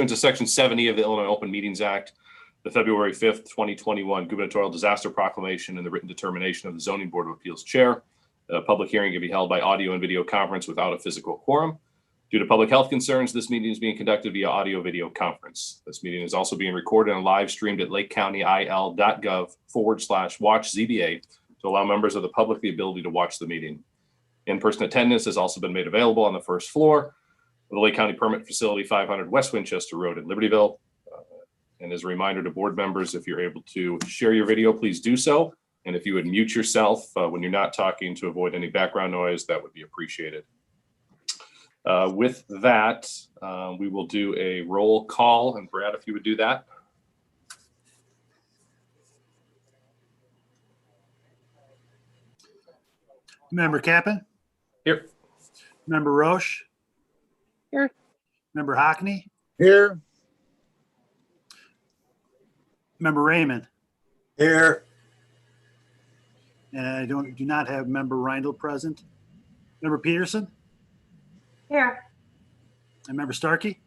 To Section 70 of the Illinois Open Meetings Act, the February 5th, 2021 gubernatorial disaster proclamation and the written determination of the Zoning Board of Appeals chair. A public hearing can be held by audio and video conference without a physical quorum. Due to public health concerns, this meeting is being conducted via audio-video conference. This meeting is also being recorded and live streamed at lakecountyil.gov/watch-ZBA to allow members of the public the ability to watch the meeting. In-person attendance has also been made available on the first floor of the Lake County Permit Facility, 500 West Winchester Road in Libertyville. And as a reminder to board members, if you're able to share your video, please do so. And if you would mute yourself when you're not talking to avoid any background noise, that would be appreciated. With that, we will do a roll call. And Brad, if you would do that. Member Kappan? Here. Member Roche? Here. Member Hockney? Here. Member Raymond? Here. And I do not have Member Reindl present. Member Peterson? Here. And Member Starkey?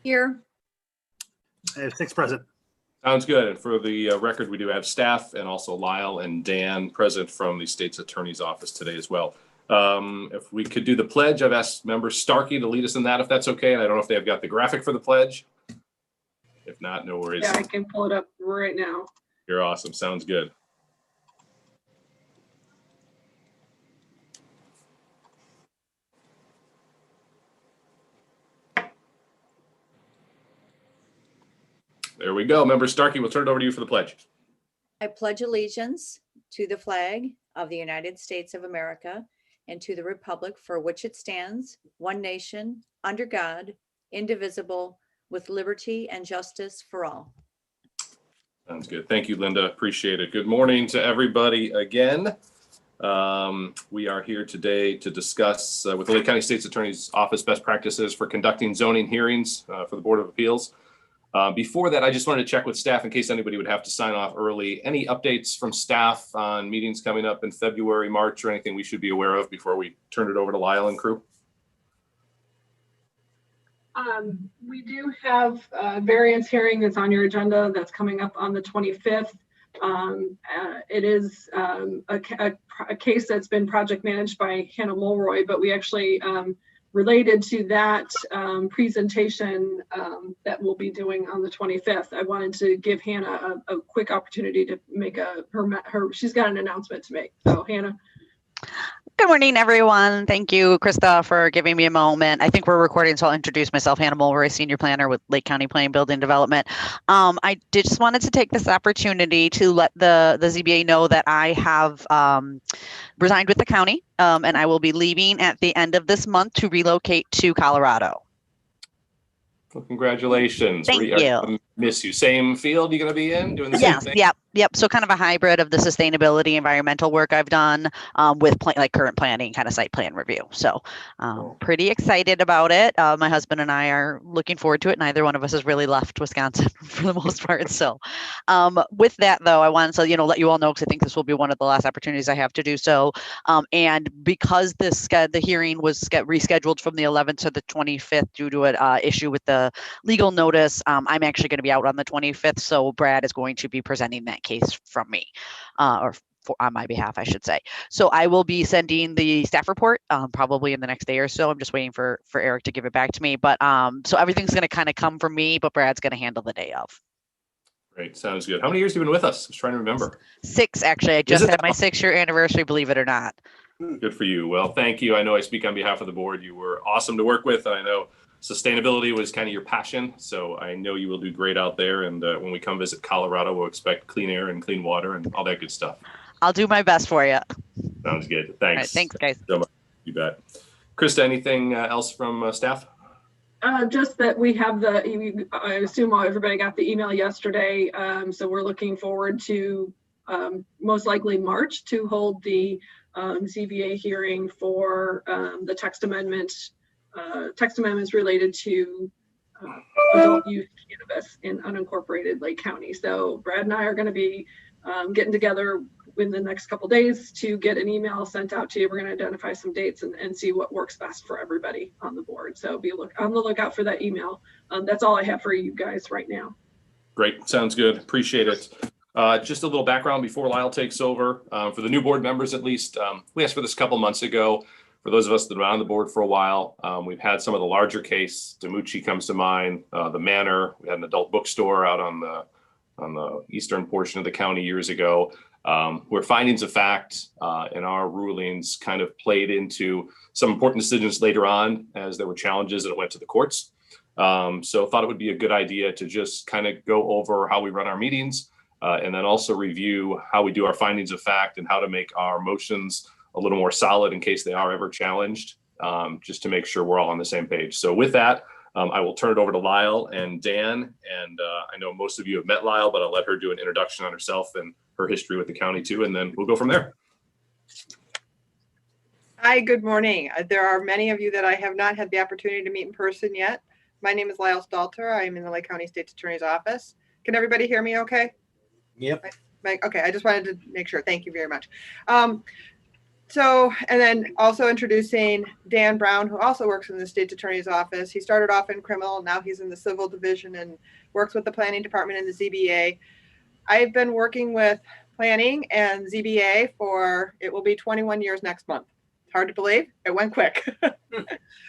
Here. I have 6 present. Sounds good. And for the record, we do have staff and also Lyle and Dan present from the state's attorney's office today as well. If we could do the pledge, I've asked Member Starkey to lead us in that, if that's okay. And I don't know if they've got the graphic for the pledge. If not, no worries. Yeah, I can pull it up right now. You're awesome. Sounds good. There we go. Member Starkey, we'll turn it over to you for the pledge. I pledge allegiance to the flag of the United States of America and to the republic for which it stands, one nation, under God, indivisible, with liberty and justice for all. Sounds good. Thank you, Linda. Appreciate it. Good morning to everybody again. We are here today to discuss with the Lake County State's Attorney's Office best practices for conducting zoning hearings for the Board of Appeals. Before that, I just wanted to check with staff in case anybody would have to sign off early. Any updates from staff on meetings coming up in February, March, or anything we should be aware of before we turn it over to Lyle and crew? We do have a variance hearing that's on your agenda that's coming up on the 25th. It is a case that's been project managed by Hannah Mulroy, but we actually related to that presentation that we'll be doing on the 25th. I wanted to give Hannah a quick opportunity to make she's got an announcement to make. So Hannah. Good morning, everyone. Thank you, Krista, for giving me a moment. I think we're recording, so I'll introduce myself, Hannah Mulroy, Senior Planner with Lake County Planning Building Development. I just wanted to take this opportunity to let the ZBA know that I have resigned with the county, and I will be leaving at the end of this month to relocate to Colorado. Well, congratulations. Thank you. Miss you. Same field you're going to be in, doing the same thing? Yep. So kind of a hybrid of the sustainability, environmental work I've done with like current planning, kind of site plan review. So pretty excited about it. My husband and I are looking forward to it. Neither one of us has really left Wisconsin for the most part. So with that, though, I wanted to let you all know, because I think this will be one of the last opportunities I have to do so. And because the hearing was rescheduled from the 11th to the 25th due to an issue with the legal notice, I'm actually going to be out on the 25th. So Brad is going to be presenting that case from me, on my behalf, I should say. So I will be sending the staff report probably in the next day or so. I'm just waiting for Eric to give it back to me. But so everything's going to kind of come from me, but Brad's going to handle the day of. Great. Sounds good. How many years have you been with us? I was trying to remember. 6, actually. I just had my 6-year anniversary, believe it or not. Good for you. Well, thank you. I know I speak on behalf of the board. You were awesome to work with. And I know sustainability was kind of your passion. So I know you will do great out there. And when we come visit Colorado, we'll expect clean air and clean water and all that good stuff. I'll do my best for you. Sounds good. Thanks. All right, thanks, guys. So much. You bet. Krista, anything else from staff? Just that we have I assume everybody got the email yesterday. So we're looking forward to most likely March to hold the ZBA hearing for the text amendments related to adult use cannabis in unincorporated Lake County. So Brad and I are going to be getting together in the next couple days to get an email sent out to you. We're going to identify some dates and see what works best for everybody on the board. So be on the lookout for that email. That's all I have for you guys right now. Great. Sounds good. Appreciate it. Just a little background before Lyle takes over. For the new board members, at least, we asked for this a couple months ago. For those of us that have been on the board for a while, we've had some of the larger case. Demucci comes to mind. The Manor. We had an adult bookstore out on the eastern portion of the county years ago, where findings of fact in our rulings kind of played into some important decisions later on as there were challenges and it went to the courts. So thought it would be a good idea to just kind of go over how we run our meetings and then also review how we do our findings of fact and how to make our motions a little more solid in case they are ever challenged, just to make sure we're all on the same page. So with that, I will turn it over to Lyle and Dan. And I know most of you have met Lyle, but I'll let her do an introduction on herself and her history with the county too, and then we'll go from there. Hi, good morning. There are many of you that I have not had the opportunity to meet in person yet. My name is Lyle Stalter. I'm in the Lake County State's Attorney's Office. Can everybody hear me okay? Yep. Okay, I just wanted to make sure. Thank you very much. And then also introducing Dan Brown, who also works in the State's Attorney's Office. He started off in criminal, now he's in the civil division and works with the planning department in the ZBA. I've been working with planning and ZBA for, it will be 21 years next month. It's hard to believe, it went quick.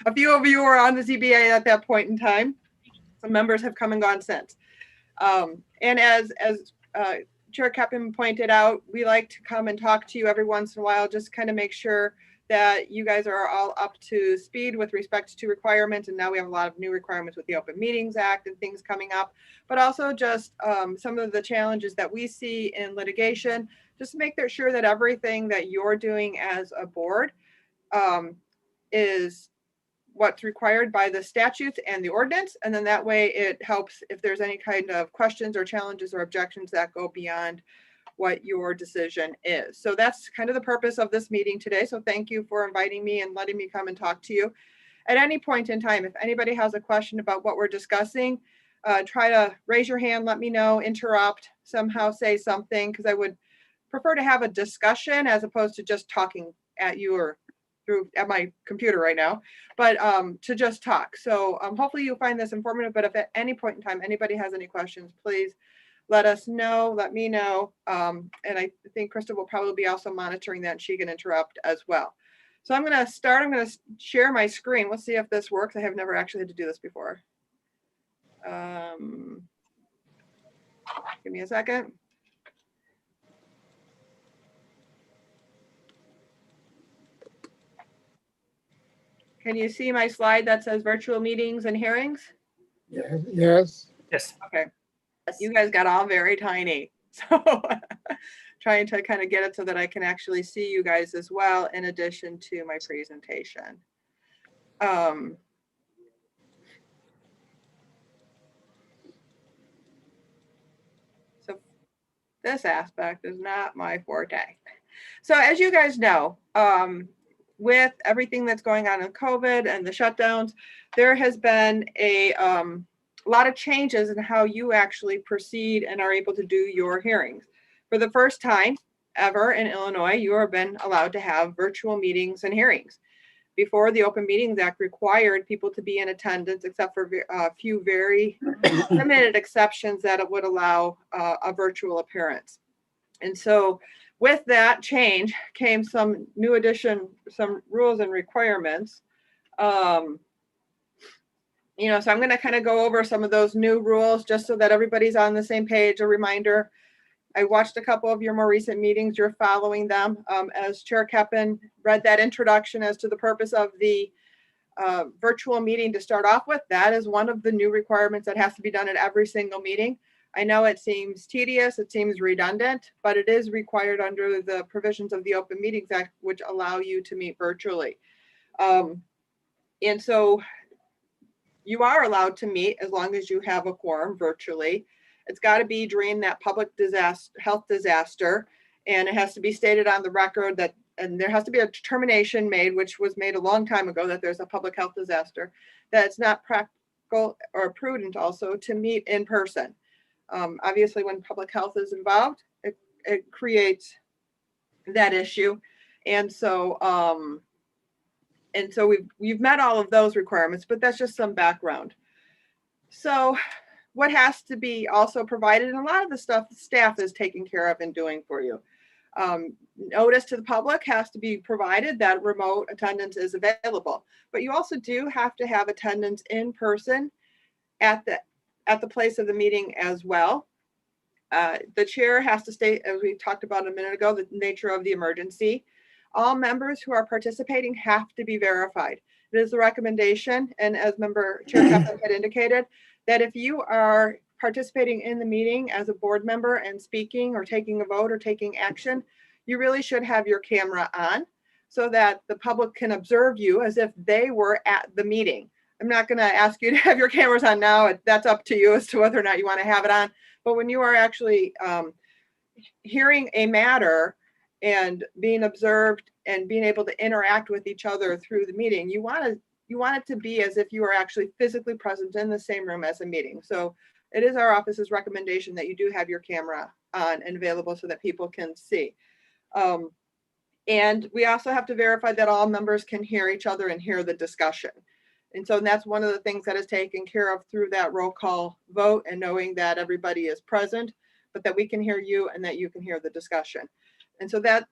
A few of you were on the ZBA at that point in time. Some members have come and gone since. And as Chair Keppen pointed out, we like to come and talk to you every once in a while, just kind of make sure that you guys are all up to speed with respect to requirements. And now we have a lot of new requirements with the Open Meetings Act and things coming up, but also just some of the challenges that we see in litigation, just to make sure that everything that you're doing as a board is what's required by the statutes and the ordinance. And then that way it helps if there's any kind of questions or challenges or objections that go beyond what your decision is. So that's kind of the purpose of this meeting today. So thank you for inviting me and letting me come and talk to you. At any point in time, if anybody has a question about what we're discussing, try to raise your hand, let me know, interrupt, somehow say something, because I would prefer to have a discussion as opposed to just talking at you or at my computer right now, but to just talk. So hopefully you'll find this informative, but if at any point in time anybody has any questions, please let us know, let me know. And I think Krista will probably be also monitoring that and she can interrupt as well. So I'm gonna start, I'm gonna share my screen. Let's see if this works. I have never actually had to do this before. Give me a second. Can you see my slide that says virtual meetings and hearings? Yes. Yes. Okay. You guys got all very tiny. So trying to kind of get it so that I can actually see you guys as well in addition to my presentation. So this aspect is not my forte. So as you guys know, with everything that's going on in COVID and the shutdowns, there has been a lot of changes in how you actually proceed and are able to do your hearings. For the first time ever in Illinois, you have been allowed to have virtual meetings and hearings. Before, the Open Meetings Act required people to be in attendance, except for a few very limited exceptions that it would allow a virtual appearance. And so with that change came some new addition, some rules and requirements. So I'm going to kind of go over some of those new rules just so that everybody's on the same page. A reminder, I watched a couple of your more recent meetings. You're following them. As Chair Keppen read that introduction as to the purpose of the virtual meeting to start off with, that is one of the new requirements that has to be done at every single meeting. I know it seems tedious, it seems redundant, but it is required under the provisions of the Open Meetings Act, which allow you to meet virtually. And so you are allowed to meet as long as you have a quorum virtually. It's got to be during that public health disaster, and it has to be stated on the record that, and there has to be a determination made, which was made a long time ago, that there's a public health disaster, that it's not practical or prudent also to meet in person. Obviously, when public health is involved, it creates that issue. And so we've met all of those requirements, but that's just some background. So what has to be also provided, and a lot of the stuff the staff is taking care of and doing for you. Notice to the public has to be provided that remote attendance is available, but you also do have to have attendance in person at the place of the meeting as well. The chair has to state, as we talked about a minute ago, the nature of the emergency. All members who are participating have to be verified. It is the recommendation, and as member Chair Kaplan had indicated, that if you are participating in the meeting as a board member and speaking or taking a vote or taking action, you really should have your camera on so that the public can observe you as if they were at the meeting. I'm not going to ask you to have your cameras on now. That's up to you as to whether or not you want to have it on. But when you are actually hearing a matter and being observed and being able to interact with each other through the meeting, you want it to be as if you are actually physically present in the same room as a meeting. So it is our office's recommendation that you do have your camera on and available so that people can see. And we also have to verify that all members can hear each other and hear the discussion. And so that's one of the things that is taken care of through that roll call vote, and knowing that everybody is present, but that we can hear you and that you can hear the discussion. And so that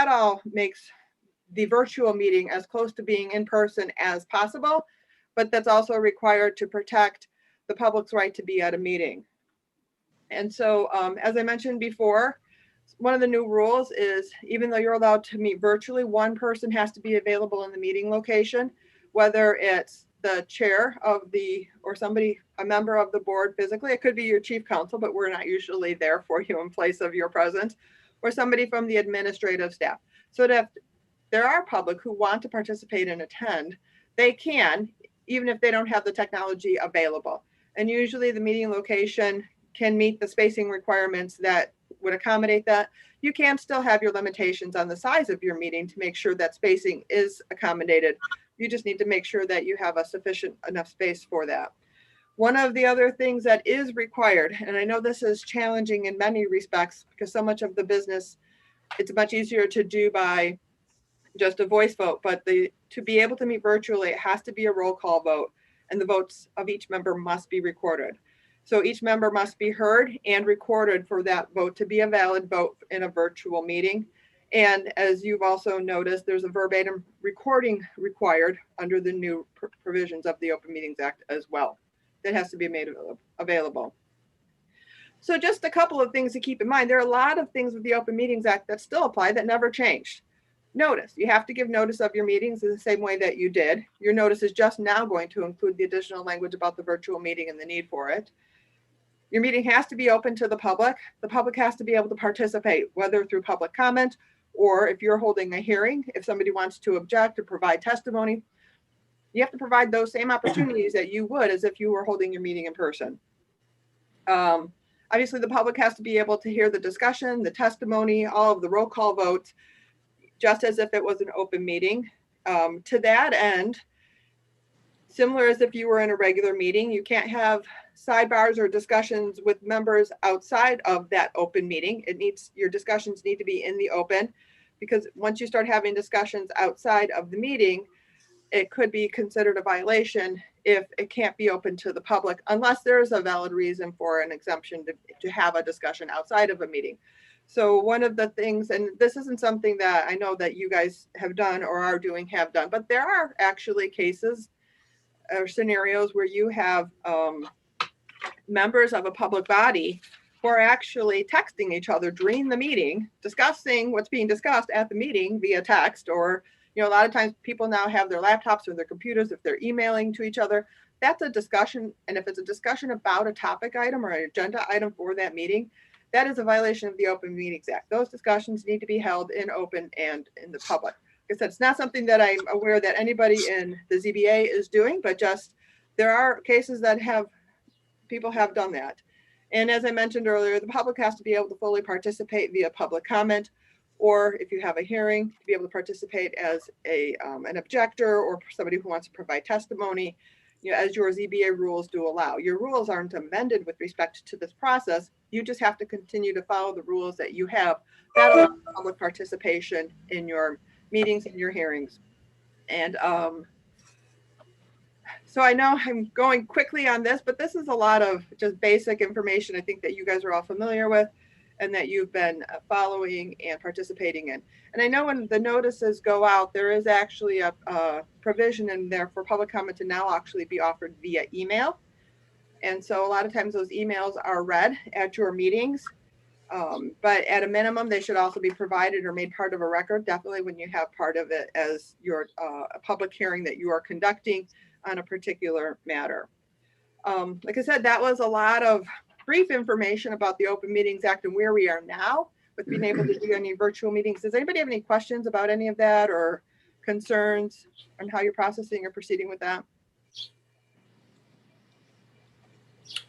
all makes the virtual meeting as close to being in person as possible, but that's also required to protect the public's right to be at a meeting. And so, as I mentioned before, one of the new rules is, even though you're allowed to meet virtually, one person has to be available in the meeting location, whether it's the chair of or somebody, a member of the board physically. It could be your chief counsel, but we're not usually there for you in place of your presence, or somebody from the administrative staff. So that if there are public who want to participate and attend, they can, even if they don't have the technology available. And usually the meeting location can meet the spacing requirements that would accommodate that. You can still have your limitations on the size of your meeting to make sure that spacing is accommodated. You just need to make sure that you have a sufficient enough space for that. One of the other things that is required, and I know this is challenging in many respects because so much of the business, it's much easier to do by just a voice vote, but to be able to meet virtually, it has to be a roll call vote, and the votes of each member must be recorded. So each member must be heard and recorded for that vote to be a valid vote in a virtual meeting. And as you've also noticed, there's a verbatim recording required under the new provisions of the Open Meetings Act as well. That has to be made available. So just a couple of things to keep in mind. There are a lot of things with the Open Meetings Act that still apply that never changed. Notice, you have to give notice of your meetings in the same way that you did. Your notice is just now going to include the additional language about the virtual meeting and the need for it. Your meeting has to be open to the public. The public has to be able to participate, whether through public comment or if you're holding a hearing, if somebody wants to object or provide testimony, you have to provide those same opportunities that you would as if you were holding your meeting in person. Obviously, the public has to be able to hear the discussion, the testimony, all of the roll call votes, just as if it was an open meeting. To that end, similar as if you were in a regular meeting, you can't have sidebars or discussions with members outside of that open meeting. Your discussions need to be in the open, because once you start having discussions outside of the meeting, it could be considered a violation if it can't be open to the public, unless there is a valid reason for an exemption to have a discussion outside of a meeting. So one of the things, and this isn't something that I know that you guys have done or are doing, have done, but there are actually cases or scenarios where you have members of a public body who are actually texting each other during the meeting, discussing what's being discussed at the meeting via text, or, a lot of times people now have their laptops or their computers, if they're emailing to each other. That's a discussion. And if it's a discussion about a topic item or an agenda item for that meeting, that is a violation of the Open Meetings Act. Those discussions need to be held in open and in the public. Like I said, it's not something that I'm aware that anybody in the ZBA is doing, but just there are cases that people have done that. And as I mentioned earlier, the public has to be able to fully participate via public comment, or if you have a hearing, to be able to participate as an objector or somebody who wants to provide testimony. as your ZBA rules do allow. Your rules aren't amended with respect to this process. You just have to continue to follow the rules that you have that allow public participation in your meetings and your hearings. And so I know I'm going quickly on this, but this is a lot of just basic information I think that you guys are all familiar with and that you've been following and participating in. And I know when the notices go out, there is actually a provision in there for public comment to now actually be offered via email. And so a lot of times those emails are read at your meetings, but at a minimum, they should also be provided or made part of a record, definitely when you have part of it as your a public hearing that you are conducting on a particular matter. Like I said, that was a lot of brief information about the Open Meetings Act and where we are now with being able to do any virtual meetings. Does anybody have any questions about any of that or concerns on how you're processing or proceeding with that?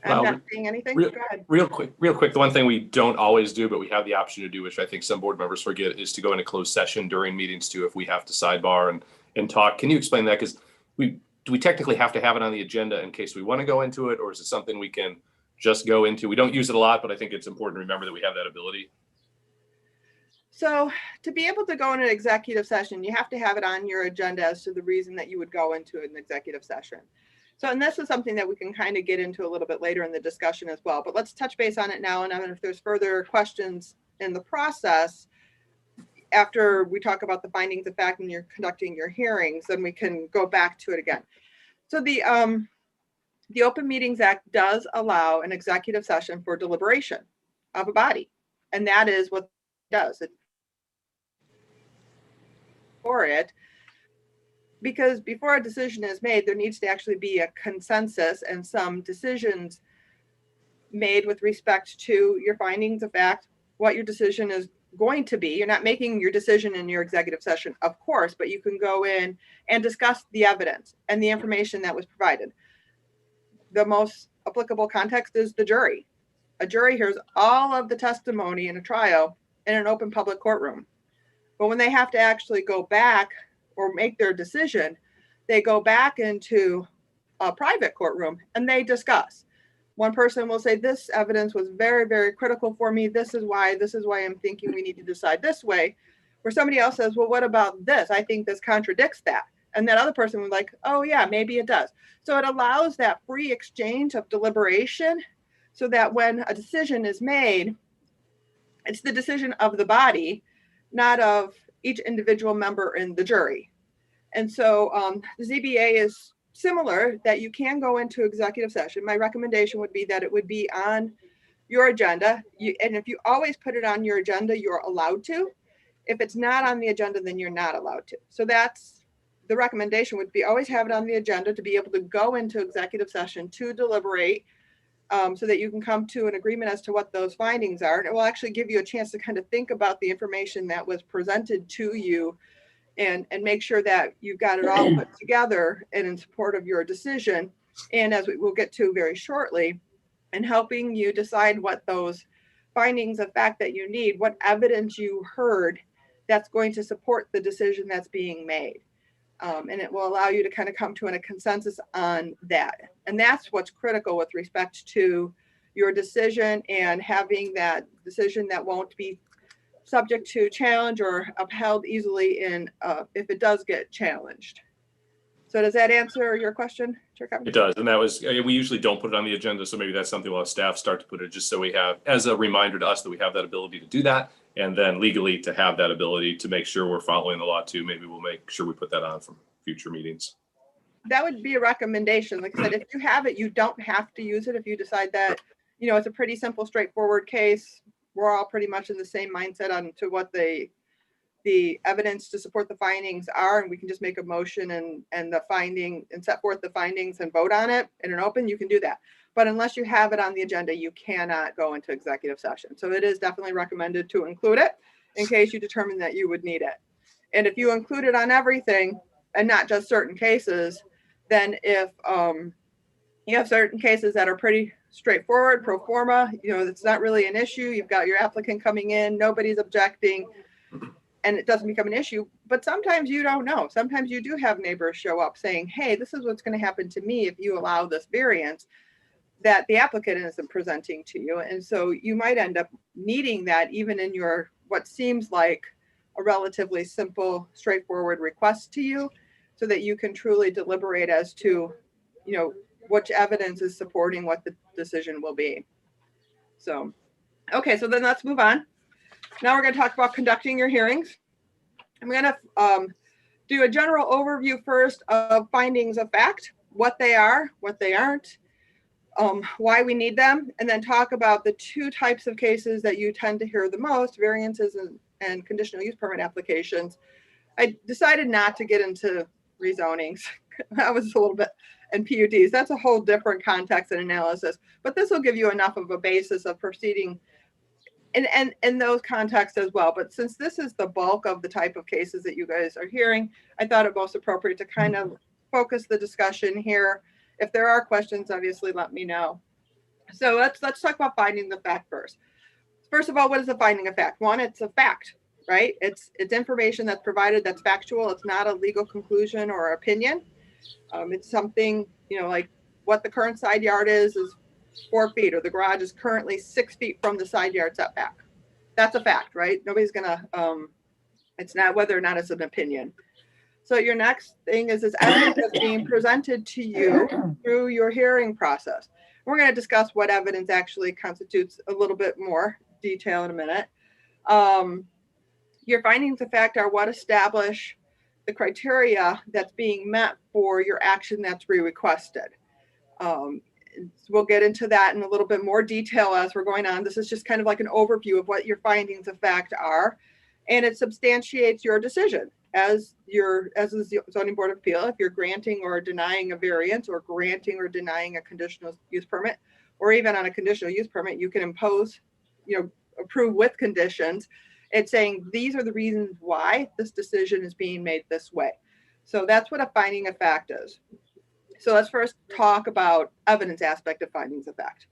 I'm not seeing anything. Go ahead. Real quick. The one thing we don't always do, but we have the option to do, which I think some board members forget, is to go into closed session during meetings too, if we have to sidebar and talk. Can you explain that? Because do we technically have to have it on the agenda in case we want to go into it, or is it something we can just go into? We don't use it a lot, but I think it's important to remember that we have that ability. So to be able to go in an executive session, you have to have it on your agenda as to the reason that you would go into an executive session. So, and this is something that we can kind of get into a little bit later in the discussion as well, but let's touch base on it now. And if there's further questions in the process, after we talk about the findings of fact and you're conducting your hearings, then we can go back to it again. So the Open Meetings Act does allow an executive session for deliberation of a body. And that is what it does. For it, because before a decision is made, there needs to actually be a consensus and some decisions made with respect to your findings of fact, what your decision is going to be. You're not making your decision in your executive session, of course, but you can go in and discuss the evidence and the information that was provided. The most applicable context is the jury. A jury hears all of the testimony in a trial in an open public courtroom. But when they have to actually go back or make their decision, they go back into a private courtroom and they discuss. One person will say, this evidence was very, very critical for me. This is why I'm thinking we need to decide this way. Where somebody else says, well, what about this? I think this contradicts that. And that other person was like, oh yeah, maybe it does. So it allows that free exchange of deliberation so that when a decision is made, it's the decision of the body, not of each individual member in the jury. And so the ZBA is similar, that you can go into executive session. My recommendation would be that it would be on your agenda. And if you always put it on your agenda, you're allowed to. If it's not on the agenda, then you're not allowed to. So that's the recommendation, would be always have it on the agenda to be able to go into executive session to deliberate, so that you can come to an agreement as to what those findings are. And it will actually give you a chance to kind of think about the information that was presented to you and make sure that you've got it all put together and in support of your decision. And as we will get to very shortly, and helping you decide what those findings of fact that you need, what evidence you heard that's going to support the decision that's being made. And it will allow you to kind of come to a consensus on that. And that's what's critical with respect to your decision, and having that decision that won't be subject to challenge or upheld easily if it does get challenged. So does that answer your question, Chair Cobb? It does. And that was, we usually don't put it on the agenda. So maybe that's something we'll have staff start to put it, just so we have, as a reminder to us, that we have that ability to do that. And then legally to have that ability to make sure we're following the law too. Maybe we'll make sure we put that on for future meetings. That would be a recommendation. Like I said, if you have it, you don't have to use it. If you decide that, it's a pretty simple, straightforward case, we're all pretty much in the same mindset on to what the evidence to support the findings are, and we can just make a motion and the finding and set forth the findings and vote on it in an open, you can do that. But unless you have it on the agenda, you cannot go into executive session. So it is definitely recommended to include it in case you determine that you would need it. And if you include it on everything and not just certain cases, then if you have certain cases that are pretty straightforward, pro forma, it's not really an issue. You've got your applicant coming in, nobody's objecting. and it doesn't become an issue. But sometimes you don't know. Sometimes you do have neighbors show up saying, hey, this is what's going to happen to me if you allow this variance that the applicant isn't presenting to you. And so you might end up needing that even in your what seems like a relatively simple, straightforward request to you, so that you can truly deliberate as to, you know, which evidence is supporting what the decision will be. So, okay, so then let's move on. Now we're going to talk about conducting your hearings. I'm going to do a general overview first of findings of fact, what they are, what they aren't, why we need them, and then talk about the two types of cases that you tend to hear the most, variances and conditional use permit applications. I decided not to get into rezonings. That was a little bit, and PUDs. That's a whole different context and analysis, but this will give you enough of a basis of proceeding in those contexts as well. But since this is the bulk of the type of cases that you guys are hearing, I thought it most appropriate to kind of focus the discussion here. If there are questions, obviously let me know. So let's talk about finding the fact first. First of all, what is a finding of fact? One, it's a fact, right? It's information that's provided that's factual. It's not a legal conclusion or opinion. It's something, you know, like what the current side yard is 4 feet, or the garage is currently 6 feet from the side yard setback. That's a fact, right? Nobody's gonna, it's not whether or not it's an opinion. So your next thing is evidence that's being presented to you through your hearing process. We're going to discuss what evidence actually constitutes a little bit more detail in a minute. Your findings of fact are what establish the criteria that's being met for your action that's requested. We'll get into that in a little bit more detail as we're going on. This is just kind of like an overview of what your findings of fact are, and it substantiates your decision as a zoning board of appeal. If you're granting or denying a variance, or granting or denying a conditional use permit, or even on a conditional use permit, you can impose, you know, approve with conditions. It's saying these are the reasons why this decision is being made this way. So that's what a finding of fact is. So let's first talk about evidence aspect of findings of fact.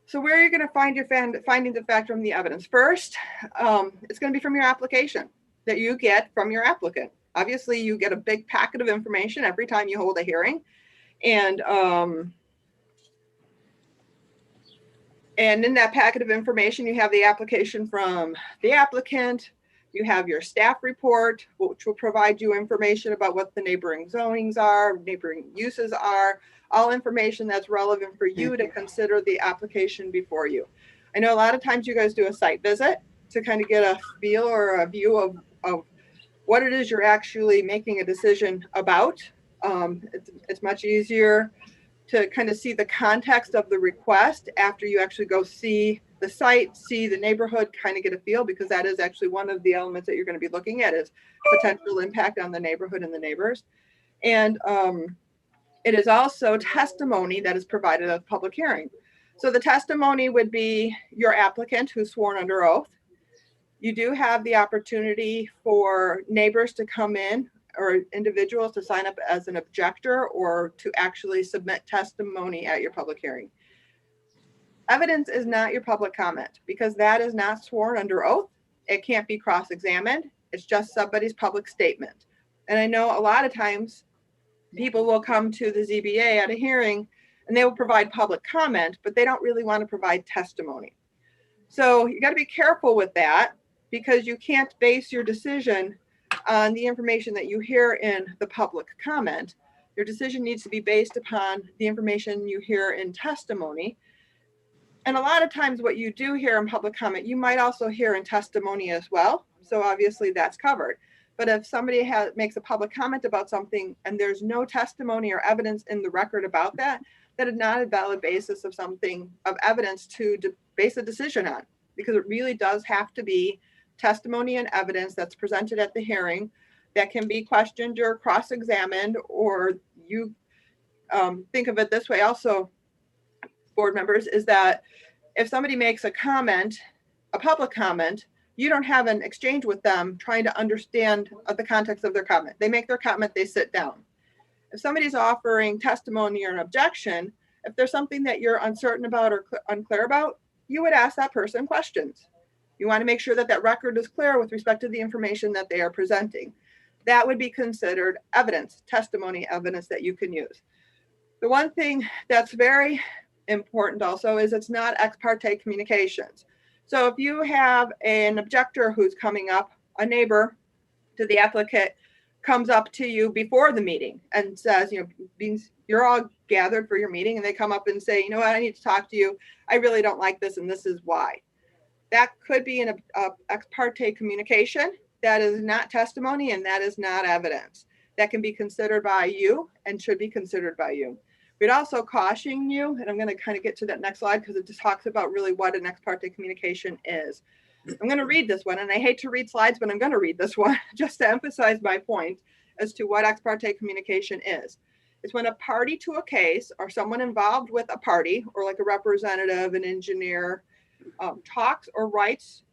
So where are you going to find your findings of fact from the evidence? First, it's going to be from your application that you get from your applicant. Obviously, you get a big packet of information every time you hold a hearing. And in that packet of information, you have the application from the applicant. You have your staff report, which will provide you information about what the neighboring zonings are, neighboring uses are, all information that's relevant for you to consider the application before you. I know a lot of times you guys do a site visit to kind of get a feel or a view of what it is you're actually making a decision about. It's much easier to kind of see the context of the request after you actually go see the site, see the neighborhood, kind of get a feel, because that is actually one of the elements that you're going to be looking at is potential impact on the neighborhood and the neighbors. And it is also testimony that is provided at the public hearing. So the testimony would be your applicant who's sworn under oath. You do have the opportunity for neighbors to come in, or individuals to sign up as an objector, or to actually submit testimony at your public hearing. Evidence is not your public comment, because that is not sworn under oath. It can't be cross-examined. It's just somebody's public statement. And I know a lot of times people will come to the ZBA at a hearing and they will provide public comment, but they don't really want to provide testimony. So you got to be careful with that, because you can't base your decision on the information that you hear in the public comment. Your decision needs to be based upon the information you hear in testimony. And a lot of times what you do hear in public comment, you might also hear in testimony as well. So obviously that's covered. But if somebody makes a public comment about something and there's no testimony or evidence in the record about that, that is not a valid basis of evidence to base a decision on, because it really does have to be testimony and evidence that's presented at the hearing that can be questioned or cross-examined. Or you think of it this way also, board members, is that if somebody makes a comment, a public comment, you don't have an exchange with them trying to understand the context of their comment. They make their comment, they sit down. If somebody's offering testimony or an objection, if there's something that you're uncertain about or unclear about, you would ask that person questions. You want to make sure that that record is clear with respect to the information that they are presenting. That would be considered evidence, testimony evidence that you can use. The one thing that's very important also is it's not ex parte communications. So if you have an objector who's coming up, a neighbor to the applicant comes up to you before the meeting and says, you're all gathered for your meeting, and they come up and say, you know what, I need to talk to you. I really don't like this, and this is why. That could be an ex parte communication. That is not testimony, and that is not evidence. That can be considered by you and should be considered by you. We'd also caution you, and I'm going to kind of get to that next slide because it just talks about really what an ex parte communication is. I'm going to read this one, and I hate to read slides, but I'm going to read this one just to emphasize my point as to what ex parte communication is. It's when a party to a case or someone involved with a party, or like a representative, an engineer, talks or writes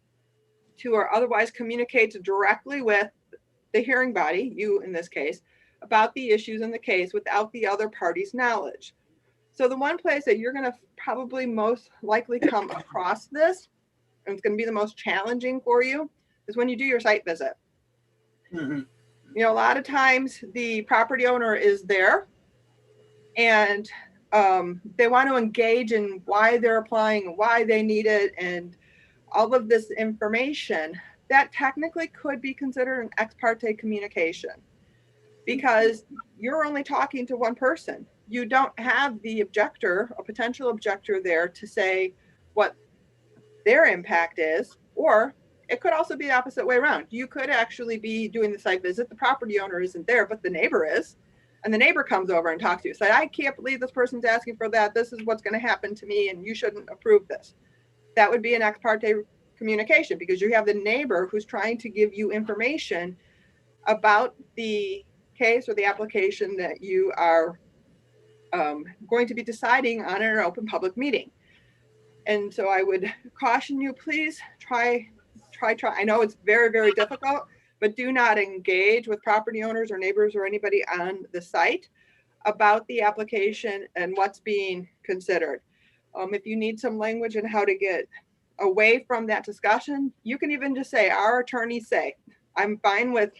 to or otherwise communicates directly with the hearing body, you in this case, about the issues in the case without the other party's knowledge. So the one place that you're going to probably most likely come across this, and it's going to be the most challenging for you, is when you do your site visit. Mm-hmm. A lot of times the property owner is there and they want to engage in why they're applying, why they need it, and all of this information that technically could be considered an ex parte communication because you're only talking to one person. You don't have the objector, a potential objector there to say what their impact is, or it could also be the opposite way around. You could actually be doing the site visit. The property owner isn't there, but the neighbor is. And the neighbor comes over and talks to you. Say, I can't believe this person's asking for that. This is what's going to happen to me, and you shouldn't approve this. That would be an ex parte communication because you have the neighbor who's trying to give you information about the case or the application that you are going to be deciding on in an open public meeting. And so I would caution you, please try. I know it's very, very difficult, but do not engage with property owners or neighbors or anybody on the site about the application and what's being considered. If you need some language on how to get away from that discussion, you can even just say, our attorneys say. I'm fine with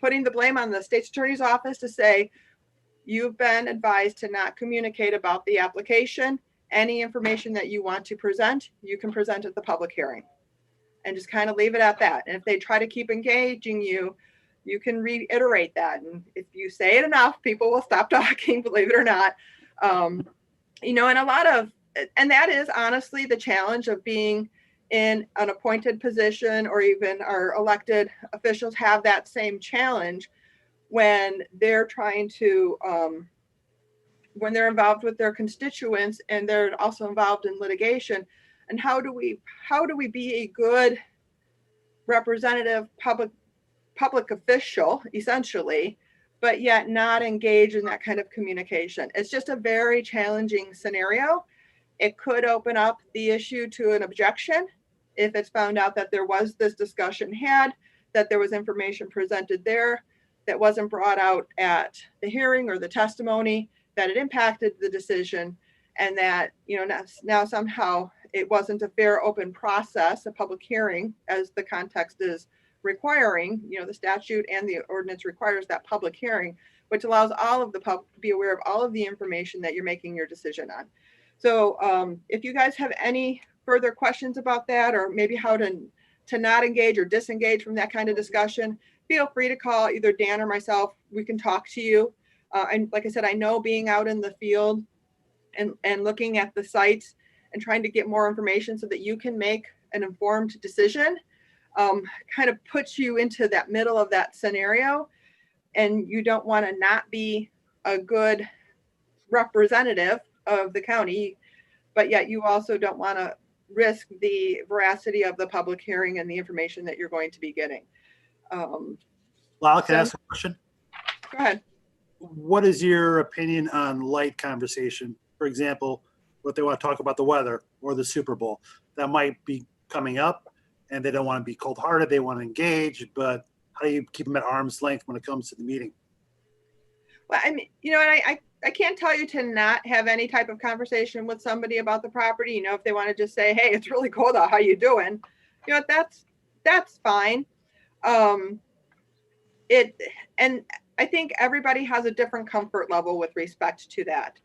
putting the blame on the state's attorney's office to say, you've been advised to not communicate about the application. Any information that you want to present, you can present at the public hearing. And just kind of leave it at that. And if they try to keep engaging you, you can reiterate that. And if you say it enough, people will stop talking, believe it or not. And that is honestly the challenge of being in an appointed position, or even our elected officials have that same challenge when they're trying to, when they're involved with their constituents and they're also involved in litigation. And how do we be a good representative public official, essentially, but yet not engage in that kind of communication? It's just a very challenging scenario. It could open up the issue to an objection if it's found out that there was this discussion had, that there was information presented there that wasn't brought out at the hearing or the testimony, that it impacted the decision, and that now somehow it wasn't a fair, open process, a public hearing, as the context is requiring. The statute and the ordinance requires that public hearing, which allows all of the public to be aware of all of the information that you're making your decision on. So if you guys have any further questions about that, or maybe how to not engage or disengage from that kind of discussion, feel free to call either Dan or myself. We can talk to you. And like I said, I know being out in the field and looking at the sites and trying to get more information so that you can make an informed decision, kind of puts you into that middle of that scenario. And you don't want to not be a good representative of the county, but yet you also don't want to risk the veracity of the public hearing and the information that you're going to be getting. Lyle, can I ask a question? Go ahead. What is your opinion on light conversation? For example, what they want to talk about the weather or the Super Bowl that might be coming up, and they don't want to be cold-hearted. They want to engage, but how do you keep them at arm's length when it comes to the meeting? Well, I mean, I can't tell you to not have any type of conversation with somebody about the property. If they want to just say, hey, it's really cold out, how you doing? you know, that's fine. And I think everybody has a different comfort level with respect to that.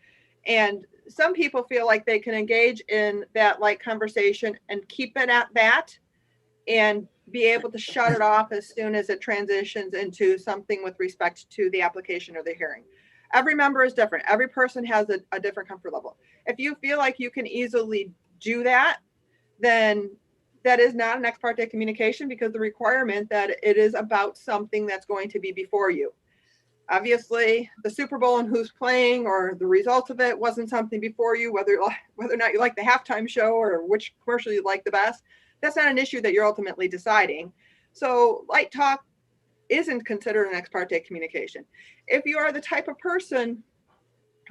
And some people feel like they can engage in that light conversation and keep it at that and be able to shut it off as soon as it transitions into something with respect to the application or the hearing. Every member is different. Every person has a different comfort level. If you feel like you can easily do that, then that is not an ex parte communication, because the requirement that it is about something that's going to be before you. Obviously, the Super Bowl and who's playing or the results of it wasn't something before you, whether or not you like the halftime show or which commercial you like the best. That's not an issue that you're ultimately deciding. So light talk isn't considered an ex parte communication. If you are the type of person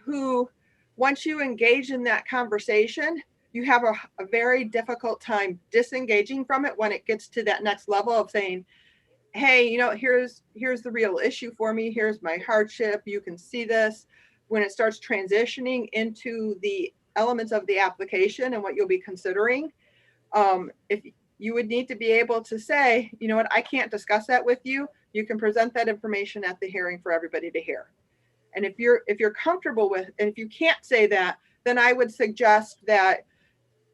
who, once you engage in that conversation, you have a very difficult time disengaging from it when it gets to that next level of saying, hey, you know, here's the real issue for me. Here's my hardship. You can see this. When it starts transitioning into the elements of the application and what you'll be considering, if you would need to be able to say, you know what, I can't discuss that with you. You can present that information at the hearing for everybody to hear. And if you're comfortable with, and if you can't say that, then I would suggest that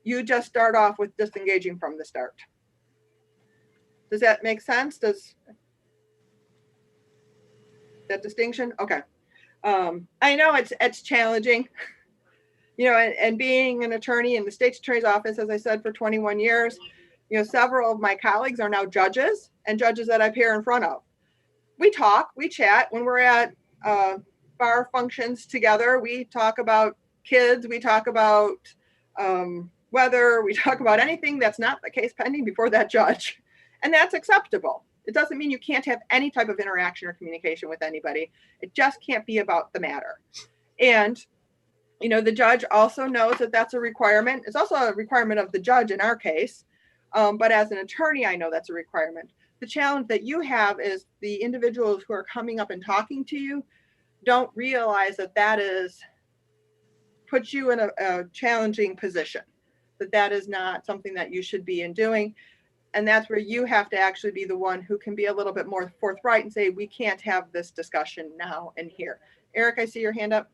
you just start off with disengaging from the start. Does that make sense? Does that distinction? Okay. I know it's challenging, you know, and being an attorney in the state's attorney's office, as I said, for 21 years, you know, several of my colleagues are now judges and judges that I appear in front of. We talk, we chat when we're at bar functions together. We talk about kids, we talk about weather, we talk about anything that's not the case pending before that judge. And that's acceptable. It doesn't mean you can't have any type of interaction or communication with anybody. It just can't be about the matter. And, you know, the judge also knows that that's a requirement. It's also a requirement of the judge in our case. But as an attorney, I know that's a requirement. The challenge that you have is the individuals who are coming up and talking to you don't realize that that is puts you in a challenging position, that is not something that you should be in doing. And that's where you have to actually be the one who can be a little bit more forthright and say, we can't have this discussion now and here. Eric, I see your hand up.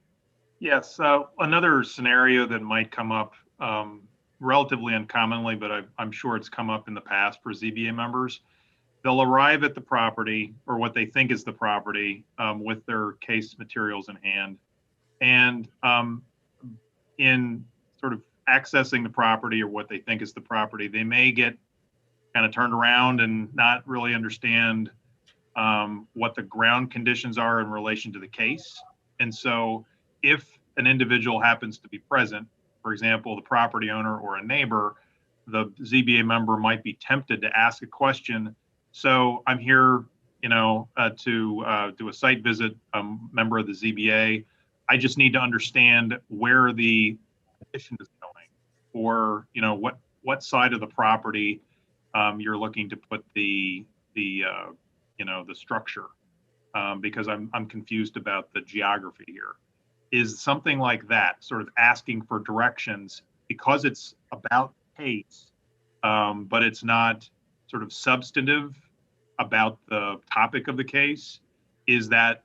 Yes, another scenario that might come up relatively uncommonly, but I'm sure it's come up in the past for ZBA members. They'll arrive at the property, or what they think is the property, with their case materials in hand. And in sort of accessing the property, or what they think is the property, they may get kind of turned around and not really understand what the ground conditions are in relation to the case. And so if an individual happens to be present, for example, the property owner or a neighbor, the ZBA member might be tempted to ask a question. So I'm here, you know, to do a site visit, member of the ZBA. I just need to understand where the addition is going, or, you know, what side of the property you're looking to put the you know, the structure, because I'm confused about the geography here. Is something like that, sort of asking for directions, because it's about case, but it's not sort of substantive about the topic of the case. Is that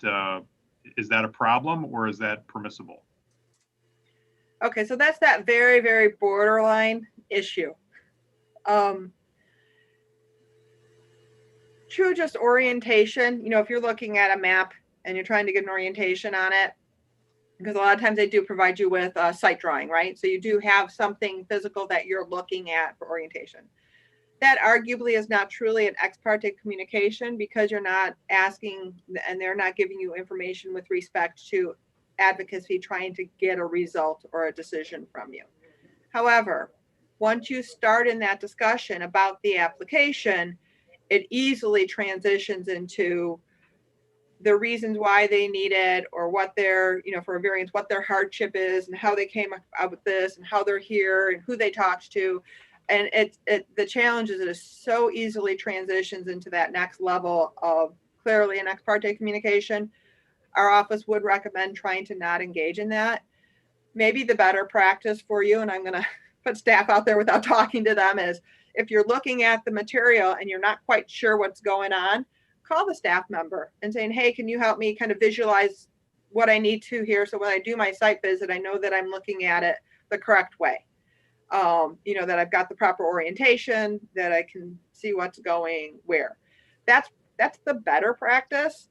a problem, or is that permissible? Okay, so that's that very, very borderline issue. True, just orientation. You know, if you're looking at a map and you're trying to get an orientation on it, because a lot of times they do provide you with a site drawing, right? So you do have something physical that you're looking at for orientation. That arguably is not truly an ex parte communication, because you're not asking and they're not giving you information with respect to advocacy, trying to get a result or a decision from you. However, once you start in that discussion about the application, it easily transitions into the reasons why they need it, or what their, you know, for a variance, what their hardship is, and how they came up with this, and how they're here, and who they talked to. And the challenge is that it so easily transitions into that next level of clearly an ex parte communication. Our office would recommend trying to not engage in that. Maybe the better practice for you, and I'm going to put staff out there without talking to them, is if you're looking at the material and you're not quite sure what's going on, call the staff member and saying, hey, can you help me kind of visualize what I need to here? So when I do my site visit, I know that I'm looking at it the correct way. You know, that I've got the proper orientation, that I can see what's going where. That's the better practice.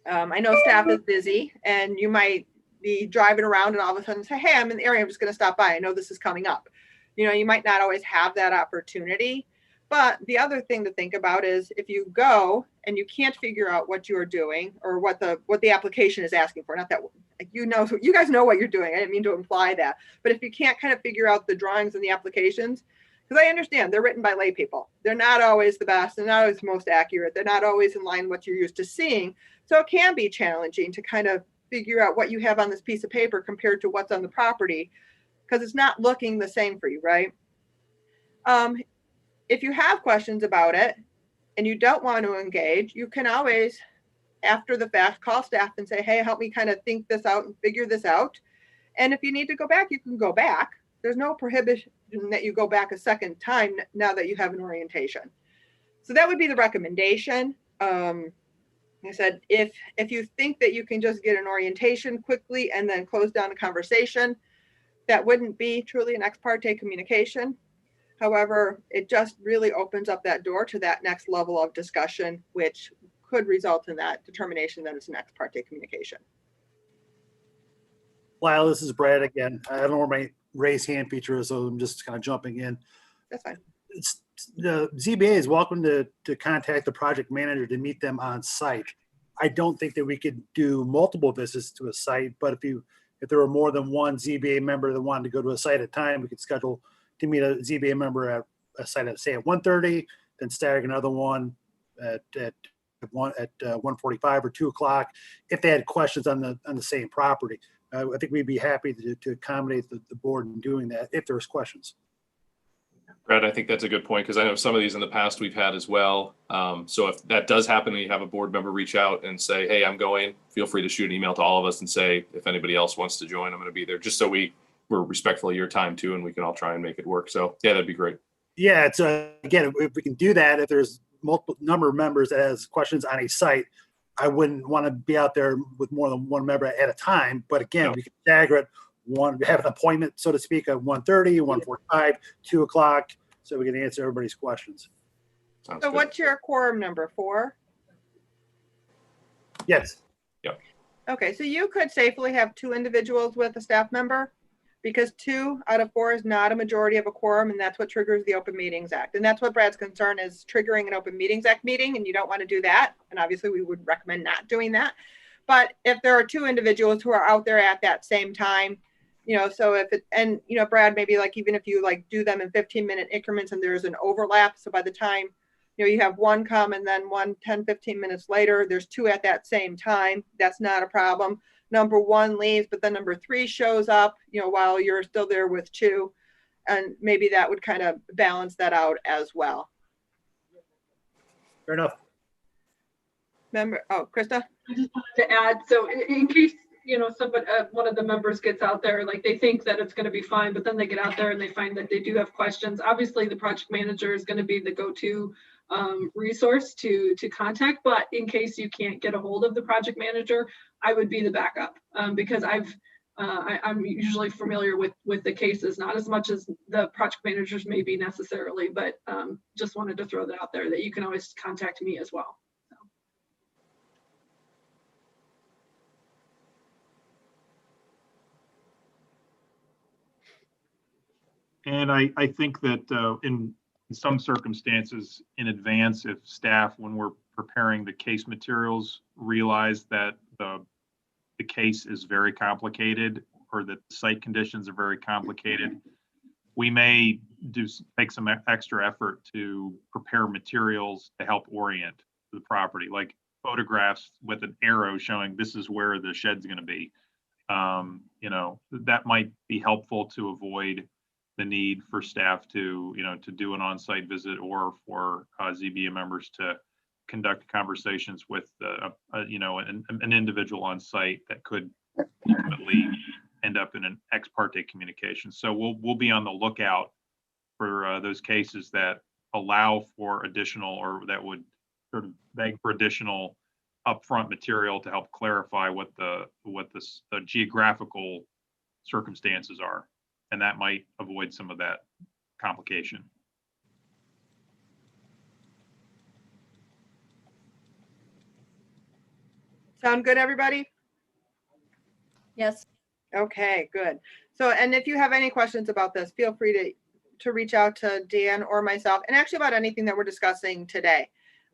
I know staff is busy and you might be driving around and all of a sudden say, hey, I'm in the area, I'm just going to stop by. I know this is coming up. You know, you might not always have that opportunity. But the other thing to think about is if you go and you can't figure out what you are doing or what the application is asking for, not that you guys know what you're doing. I didn't mean to imply that. But if you can't kind of figure out the drawings and the applications, because I understand they're written by lay people. They're not always the best. They're not always the most accurate. They're not always in line with what you're used to seeing. So it can be challenging to kind of figure out what you have on this piece of paper compared to what's on the property, because it's not looking the same for you, right? If you have questions about it and you don't want to engage, you can always, after the fact, call staff and say, hey, help me kind of think this out and figure this out. And if you need to go back, you can go back. There's no prohibition that you go back a second time now that you have an orientation. So that would be the recommendation. I said, if you think that you can just get an orientation quickly and then close down a conversation, that wouldn't be truly an ex parte communication. However, it just really opens up that door to that next level of discussion, which could result in that determination that it's an ex parte communication. Lyle, this is Brad again. I don't know where my raise hand feature is, so I'm just kind of jumping in. That's fine. The ZBA is welcome to contact the project manager to meet them on site. I don't think that we could do multiple visits to a site, but if there were more than one ZBA member that wanted to go to a site at a time, we could schedule to meet a ZBA member at a site at, say, at 1:30, then stagger another one at 1:45 or 2 o'clock if they had questions on the same property. I think we'd be happy to accommodate the board in doing that if there's questions. Brad, I think that's a good point because I know some of these in the past we've had as well. So if that does happen and you have a board member reach out and say, hey, I'm going, feel free to shoot an email to all of us and say, if anybody else wants to join, I'm going to be there, just so we're respectful of your time too, and we can all try and make it work. So yeah, that'd be great. Yeah, it's again, if we can do that, if there's multiple number of members that has questions on a site, I wouldn't want to be out there with more than one member at a time. But again, we can stagger it. Have an appointment, so to speak, at 1:30, 1:45, 2 o'clock, so we can answer everybody's questions. Sounds good. What's your quorum number? 4? Yes. Yep. Okay, so you could safely have 2 individuals with a staff member, because 2 out of 4 is not a majority of a quorum, and that's what triggers the Open Meetings Act. And that's what Brad's concern is, triggering an Open Meetings Act meeting, and you don't want to do that. And obviously we would recommend not doing that. But if there are 2 individuals who are out there at that same time, you know, so if it, and, you know, Brad, maybe like, even if you like do them in 15-minute increments and there's an overlap. So by the time, you know, you have one come and then one 10, 15 minutes later, there's 2 at that same time. That's not a problem. Number 1 leaves, but then number 3 shows up, you know, while you're still there with 2. And maybe that would kind of balance that out as well. Fair enough. Remember, oh, Krista? I just wanted to add, so in case, you know, somebody, one of the members gets out there, like they think that it's going to be fine, but then they get out there and they find that they do have questions. Obviously, the project manager is going to be the go-to resource to contact, but in case you can't get a hold of the project manager, I would be the backup because I'm usually familiar with the cases, not as much as the project managers may be necessarily, but just wanted to throw that out there that you can always contact me as well. And I think that in some circumstances in advance, if staff, when we're preparing the case materials, realize that the case is very complicated or that the site conditions are very complicated, we may take some extra effort to prepare materials to help orient the property, like photographs with an arrow showing this is where the shed's going to be. You know, that might be helpful to avoid the need for staff to, you know, to do an on-site visit or for ZBA members to conduct conversations with, you know, an individual on site that could ultimately end up in an ex parte communication. So we'll be on the lookout for those cases that allow for additional, or that would sort of beg for additional upfront material to help clarify what the geographical circumstances are. And that might avoid some of that complication. Sound good, everybody? Yes. Okay, good. So, and if you have any questions about this, feel free to reach out to Dan or myself, and actually about anything that we're discussing today.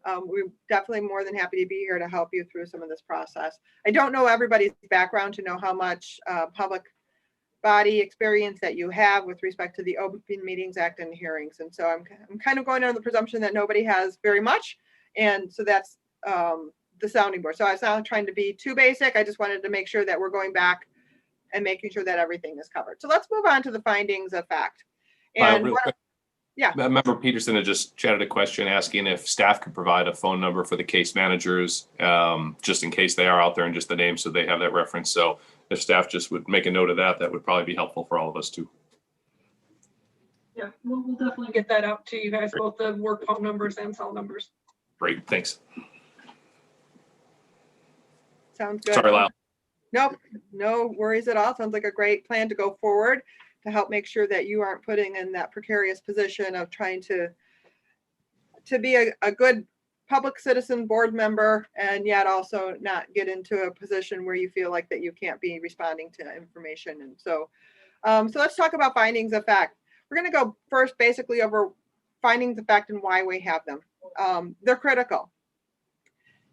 We're definitely more than happy to be here to help you through some of this process. I don't know everybody's background to know how much public body experience that you have with respect to the Open Meetings Act and hearings. And so I'm kind of going under the presumption that nobody has very much. And so that's the sounding board. So I was not trying to be too basic. I just wanted to make sure that we're going back and making sure that everything is covered. So let's move on to the findings of fact. And Real quick. Yeah. Member Peterson had just chatted a question asking if staff could provide a phone number for the case managers, just in case they are out there, and just the name so they have that reference. So if staff just would make a note of that, that would probably be helpful for all of us too. Yeah, we'll definitely get that out to you guys, both the work phone numbers and cell numbers. Great, thanks. Sounds good. Sorry, Lyle. Nope, no worries at all. Sounds like a great plan to go forward to help make sure that you aren't putting in that precarious position of trying to be a good public citizen board member and yet also not get into a position where you feel like that you can't be responding to information. And so, so let's talk about findings of fact. We're going to go first basically over findings of fact and why we have them. They're critical.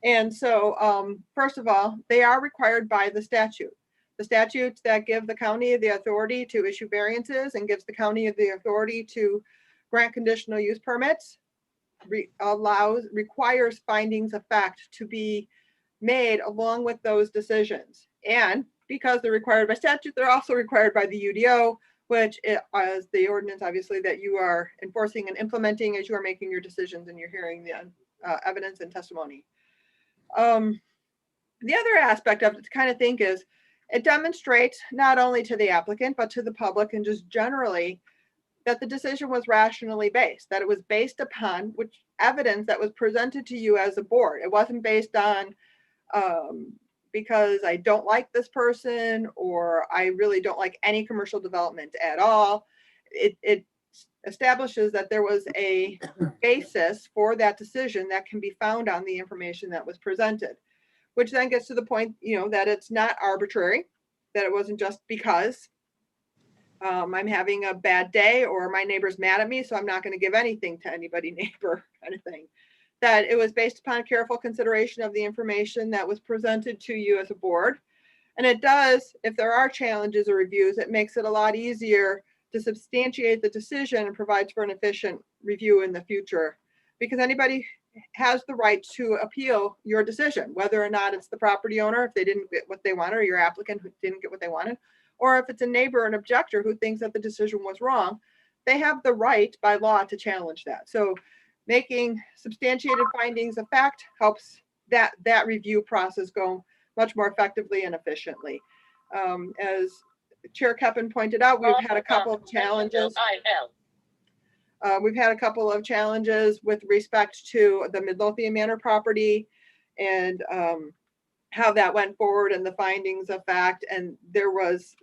And so, first of all, they are required by the statute. The statutes that give the county the authority to issue variances and gives the county the authority to grant conditional use permits requires findings of fact to be made along with those decisions. And because they're required by statute, they're also required by the UDO, which is the ordinance, obviously, that you are enforcing and implementing as you are making your decisions and you're hearing the evidence and testimony. The other aspect of it to kind of think is it demonstrates not only to the applicant, but to the public and just generally that the decision was rationally based, that it was based upon which evidence that was presented to you as a board. It wasn't based on because I don't like this person or I really don't like any commercial development at all. It establishes that there was a basis for that decision that can be found on the information that was presented, which then gets to the point, that it's not arbitrary, that it wasn't just because I'm having a bad day or my neighbor's mad at me, so I'm not going to give anything to anybody neighbor kind of thing. That it was based upon careful consideration of the information that was presented to you as a board. And it does, if there are challenges or reviews, it makes it a lot easier to substantiate the decision and provides for an efficient review in the future, because anybody has the right to appeal your decision, whether or not it's the property owner, if they didn't get what they wanted, or your applicant who didn't get what they wanted, or if it's a neighbor, an objector who thinks that the decision was wrong, they have the right by law to challenge that. So making substantiated findings of fact helps that review process go much more effectively and efficiently. As Chair Keppen pointed out, we've had a couple of challenges. We've had a couple of challenges with respect to the Midlothian Manor property and how that went forward and the findings of fact. And there was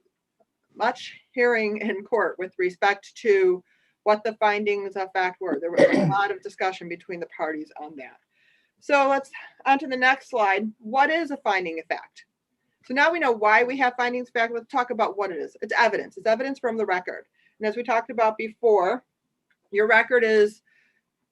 much hearing in court with respect to what the findings of fact were. There was a lot of discussion between the parties on that. So let's on to the next slide. What is a finding of fact? So now we know why we have findings of fact. Let's talk about what it is. It's evidence. It's evidence from the record. And as we talked about before, your record is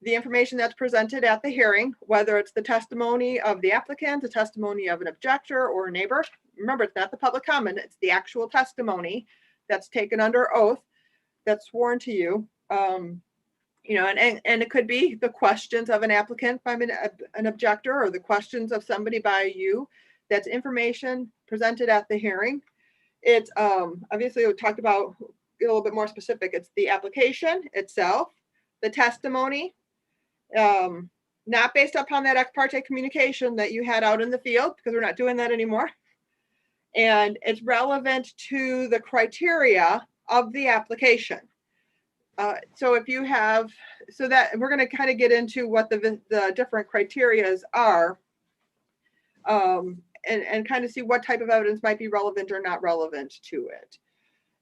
the information that's presented at the hearing, whether it's the testimony of the applicant, the testimony of an objector or a neighbor. Remember, it's not the public comment, it's the actual testimony that's taken under oath, that's sworn to you. And it could be the questions of an applicant by an objector or the questions of somebody by you. That's information presented at the hearing. It's obviously we talked about get a little bit more specific. It's the application itself, the testimony, not based upon that ex parte communication that you had out in the field, because we're not doing that anymore. And it's relevant to the criteria of the application. So if you have, so that we're going to kind of get into what the different criterias are, and kind of see what type of evidence might be relevant or not relevant to it.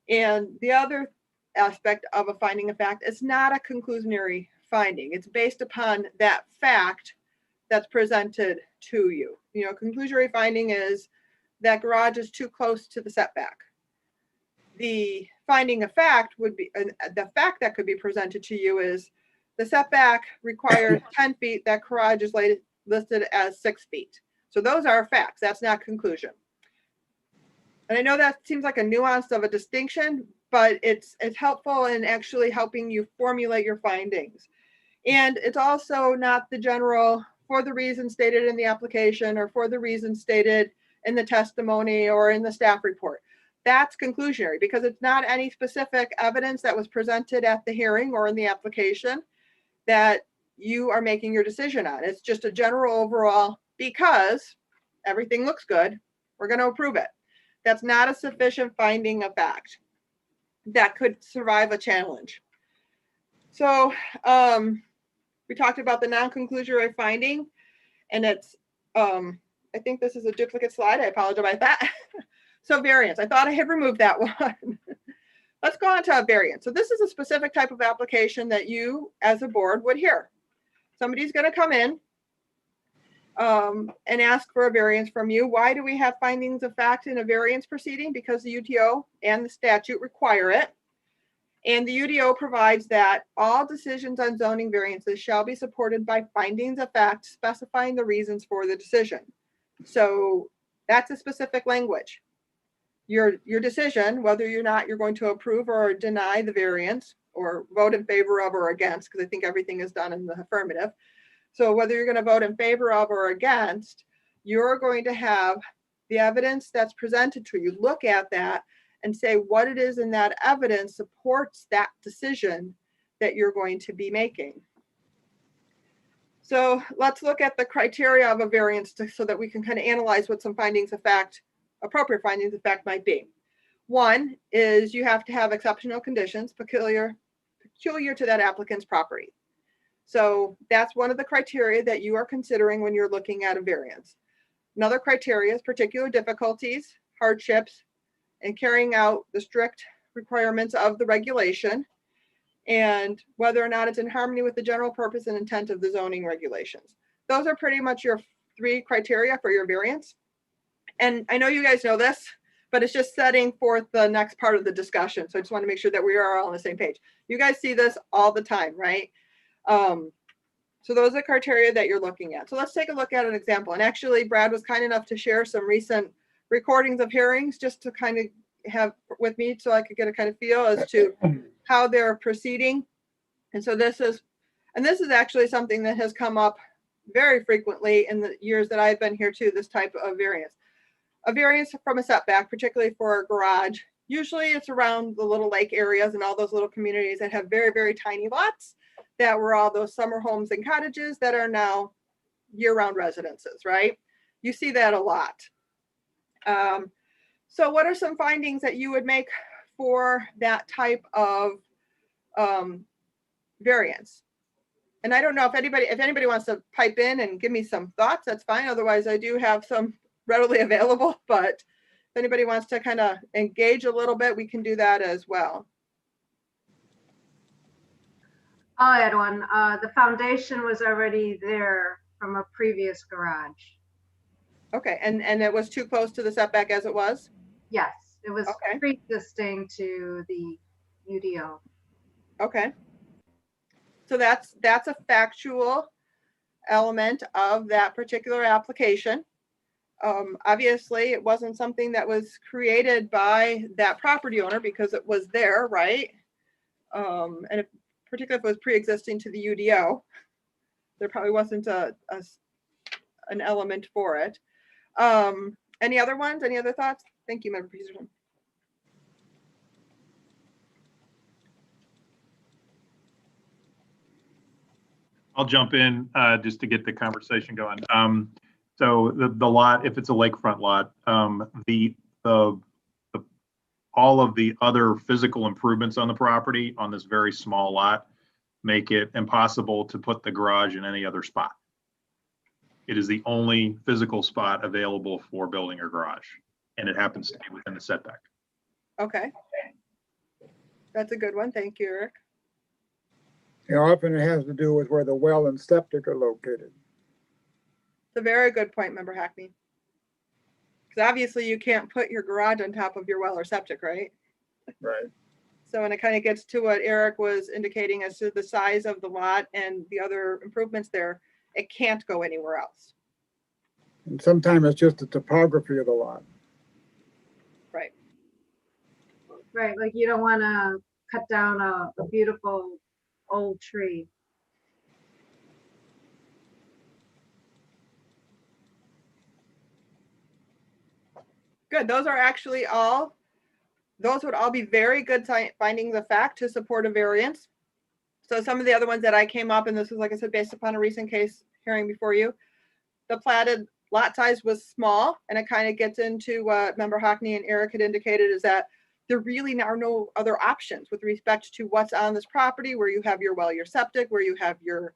And the other aspect of a finding of fact is not a conclusionary finding. It's based upon that fact that's presented to you. You know, conclusionary finding is that garage is too close to the setback. The finding of fact would be, the fact that could be presented to you is the setback requires 10 feet, that garage is listed as 6 feet. So those are facts, that's not conclusion. And I know that seems like a nuance of a distinction, but it's helpful in actually helping you formulate your findings. And it's also not the general, for the reasons stated in the application or for the reasons stated in the testimony or in the staff report. That's conclusionary because it's not any specific evidence that was presented at the hearing or in the application that you are making your decision on. It's just a general overall, because everything looks good, we're going to approve it. That's not a sufficient finding of fact that could survive a challenge. So we talked about the non-conclusionary finding, and it's, I think this is a duplicate slide. I apologize about that. So variance, I thought I had removed that one. Let's go on to a variance. So this is a specific type of application that you as a board would hear. Somebody's going to come in and ask for a variance from you. Why do we have findings of fact in a variance proceeding? Because the UDO and the statute require it. And the UDO provides that all decisions on zoning variances shall be supported by findings of fact specifying the reasons for the decision. So that's a specific language. Your decision, whether or not you're going to approve or deny the variance or vote in favor of or against, because I think everything is done in the affirmative. So whether you're going to vote in favor of or against, you're going to have the evidence that's presented to you. Look at that and say what it is in that evidence supports that decision that you're going to be making. So let's look at the criteria of a variance so that we can kind of analyze what some findings of fact, appropriate findings of fact might be. One is you have to have exceptional conditions peculiar to that applicant's property. So that's one of the criteria that you are considering when you're looking at a variance. Another criteria is particular difficulties, hardships, and carrying out the strict requirements of the regulation, and whether or not it's in harmony with the general purpose and intent of the zoning regulations. Those are pretty much your 3 criteria for your variance. And I know you guys know this, but it's just setting forth the next part of the discussion. So I just want to make sure that we are all on the same page. You guys see this all the time, right? So those are the criteria that you're looking at. So let's take a look at an example. And actually, Brad was kind enough to share some recent recordings of hearings just to kind of have with me so I could get a kind of feel as to how they're proceeding. And so this is actually something that has come up very frequently in the years that I've been here too, this type of variance. A variance from a setback, particularly for a garage. Usually it's around the little lake areas and all those little communities that have very, very tiny lots that were all those summer homes and cottages that are now year-round residences, right? You see that a lot. So what are some findings that you would make for that type of variance? And I don't know if anybody wants to pipe in and give me some thoughts, that's fine. Otherwise, I do have some readily available, but if anybody wants to kind of engage a little bit, we can do that as well. I'll add one. The foundation was already there from a previous garage. Okay, and it was too close to the setback as it was? Yes, it was okay. Pre-existing to the UDO. Okay. So that's a factual element of that particular application. Obviously, it wasn't something that was created by that property owner because it was there, right? And particularly if it was pre-existing to the UDO, there probably wasn't an element for it. Any other ones? Any other thoughts? Thank you, Member Peterson. I'll jump in just to get the conversation going. So the lot, if it's a lakefront lot, all of the other physical improvements on the property on this very small lot make it impossible to put the garage in any other spot. It is the only physical spot available for building a garage, and it happens to be within the setback. Okay. That's a good one. Thank you, Eric. Often it has to do with where the well and septic are located. It's a very good point, Member Hackney. Because obviously you can't put your garage on top of your well or septic, right? Right. So, and it kind of gets to what Eric was indicating as to the size of the lot and the other improvements there. It can't go anywhere else. And sometimes it's just the topography of the lot. Right. Right, like you don't want to cut down a beautiful old tree. Good. Those are actually all, those would all be very good findings of fact to support a variance. So some of the other ones that I came up, and this was, like I said, based upon a recent case hearing before you, the platted lot size was small, and it kind of gets into what Member Hockney and Eric had indicated, is that there really are no other options with respect to what's on this property, where you have your well, your septic, where you have your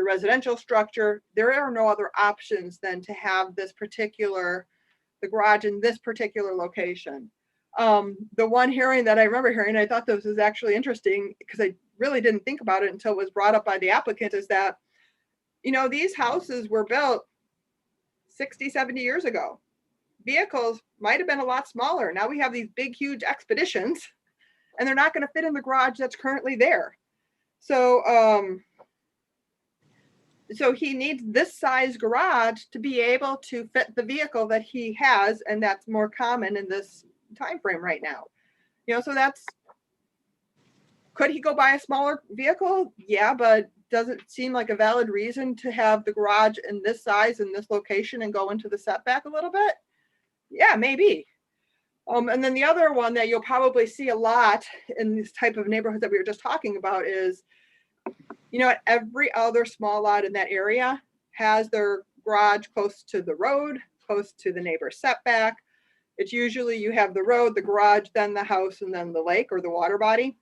residential structure. There are no other options than to have this particular, the garage in this particular location. The one hearing that I remember hearing, I thought this was actually interesting because I really didn't think about it until it was brought up by the applicant, is that, you know, these houses were built 60, 70 years ago. Vehicles might have been a lot smaller. Now we have these big, huge expeditions, and they're not going to fit in the garage that's currently there. So, so he needs this size garage to be able to fit the vehicle that he has, and that's more common in this time frame right now. You know, so that's, could he go buy a smaller vehicle? Yeah, but does it seem like a valid reason to have the garage in this size in this location and go into the setback a little bit? Yeah, maybe. And then the other one that you'll probably see a lot in this type of neighborhood that we were just talking about is, you know, every other small lot in that area has their garage close to the road, close to the neighbor's setback. It's usually you have the road, the garage, then the house, and then the lake or the water body.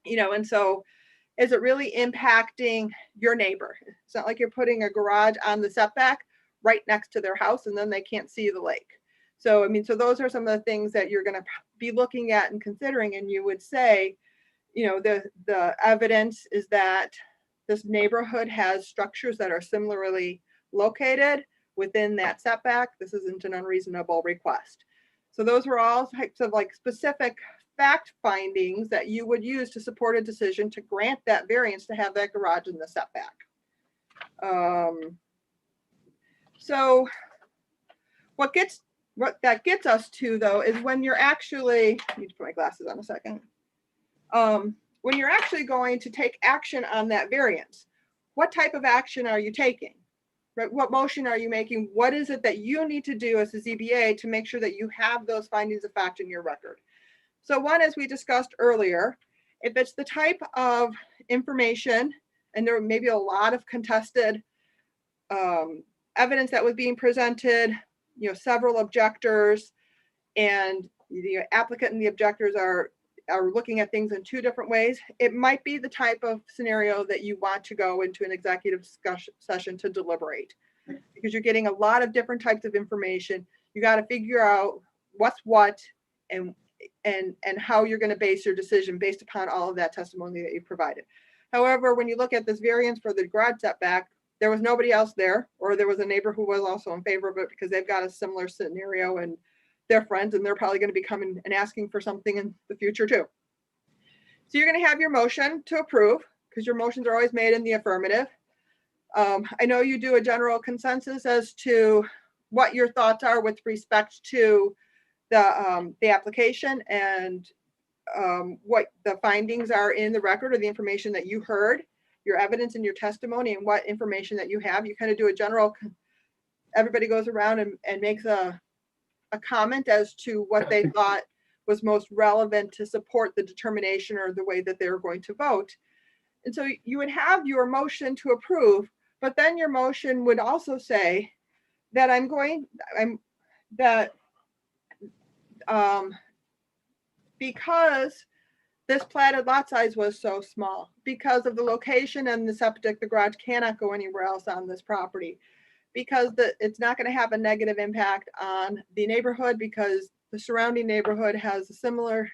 You know, and so is it really impacting your neighbor? It's not like you're putting a garage on the setback right next to their house and then they can't see the lake. So, I mean, so those are some of the things that you're going to be looking at and considering. And you would say, you know, the evidence is that this neighborhood has structures that are similarly located within that setback. This isn't an unreasonable request. So those were all types of like specific fact findings that you would use to support a decision to grant that variance to have that garage in the setback. So what that gets us to, though, is when you're actually, I need to put my glasses on a second. When you're actually going to take action on that variance, what type of action are you taking? Right? What motion are you making? What is it that you need to do as a ZBA to make sure that you have those findings of fact in your record? So one, as we discussed earlier, if it's the type of information, and there may be a lot of contested evidence that was being presented, you know, several objectors, and the applicant and the objectors are looking at things in two different ways, it might be the type of scenario that you want to go into an executive discussion session to deliberate, because you're getting a lot of different types of information. You got to figure out what's what and how you're going to base your decision based upon all of that testimony that you provided. However, when you look at this variance for the garage setback, there was nobody else there, or there was a neighbor who was also in favor of it because they've got a similar scenario and they're friends, and they're probably going to be coming and asking for something in the future too. So you're going to have your motion to approve, because your motions are always made in the affirmative. I know you do a general consensus as to what your thoughts are with respect to the application and what the findings are in the record, or the information that you heard, your evidence and your testimony, and what information that you have. You kind of do a general, everybody goes around and makes a comment as to what they thought was most relevant to support the determination or the way that they're going to vote. And so you would have your motion to approve, but then your motion would also say that because this platted lot size was so small, because of the location and the septic, the garage cannot go anywhere else on this property, because it's not going to have a negative impact on the neighborhood, because the surrounding neighborhood has a similar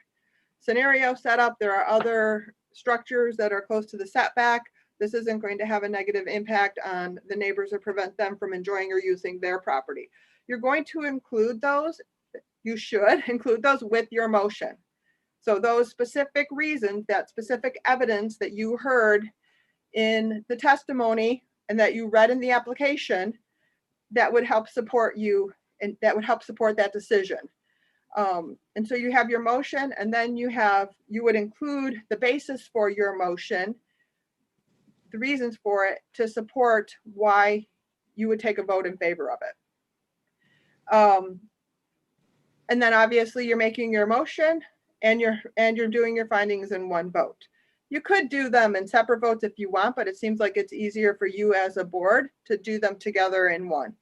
scenario set up. There are other structures that are close to the setback. This isn't going to have a negative impact on the neighbors or prevent them from enjoying or using their property. You're going to include those, you should include those with your motion. So those specific reasons, that specific evidence that you heard in the testimony and that you read in the application, that would help support you and that would help support that decision. And so you have your motion, and then you would include the basis for your motion, the reasons for it, to support why you would take a vote in favor of it. And then obviously you're making your motion and you're doing your findings in one vote. You could do them in separate votes if you want, but it seems like it's easier for you as a board to do them together in one.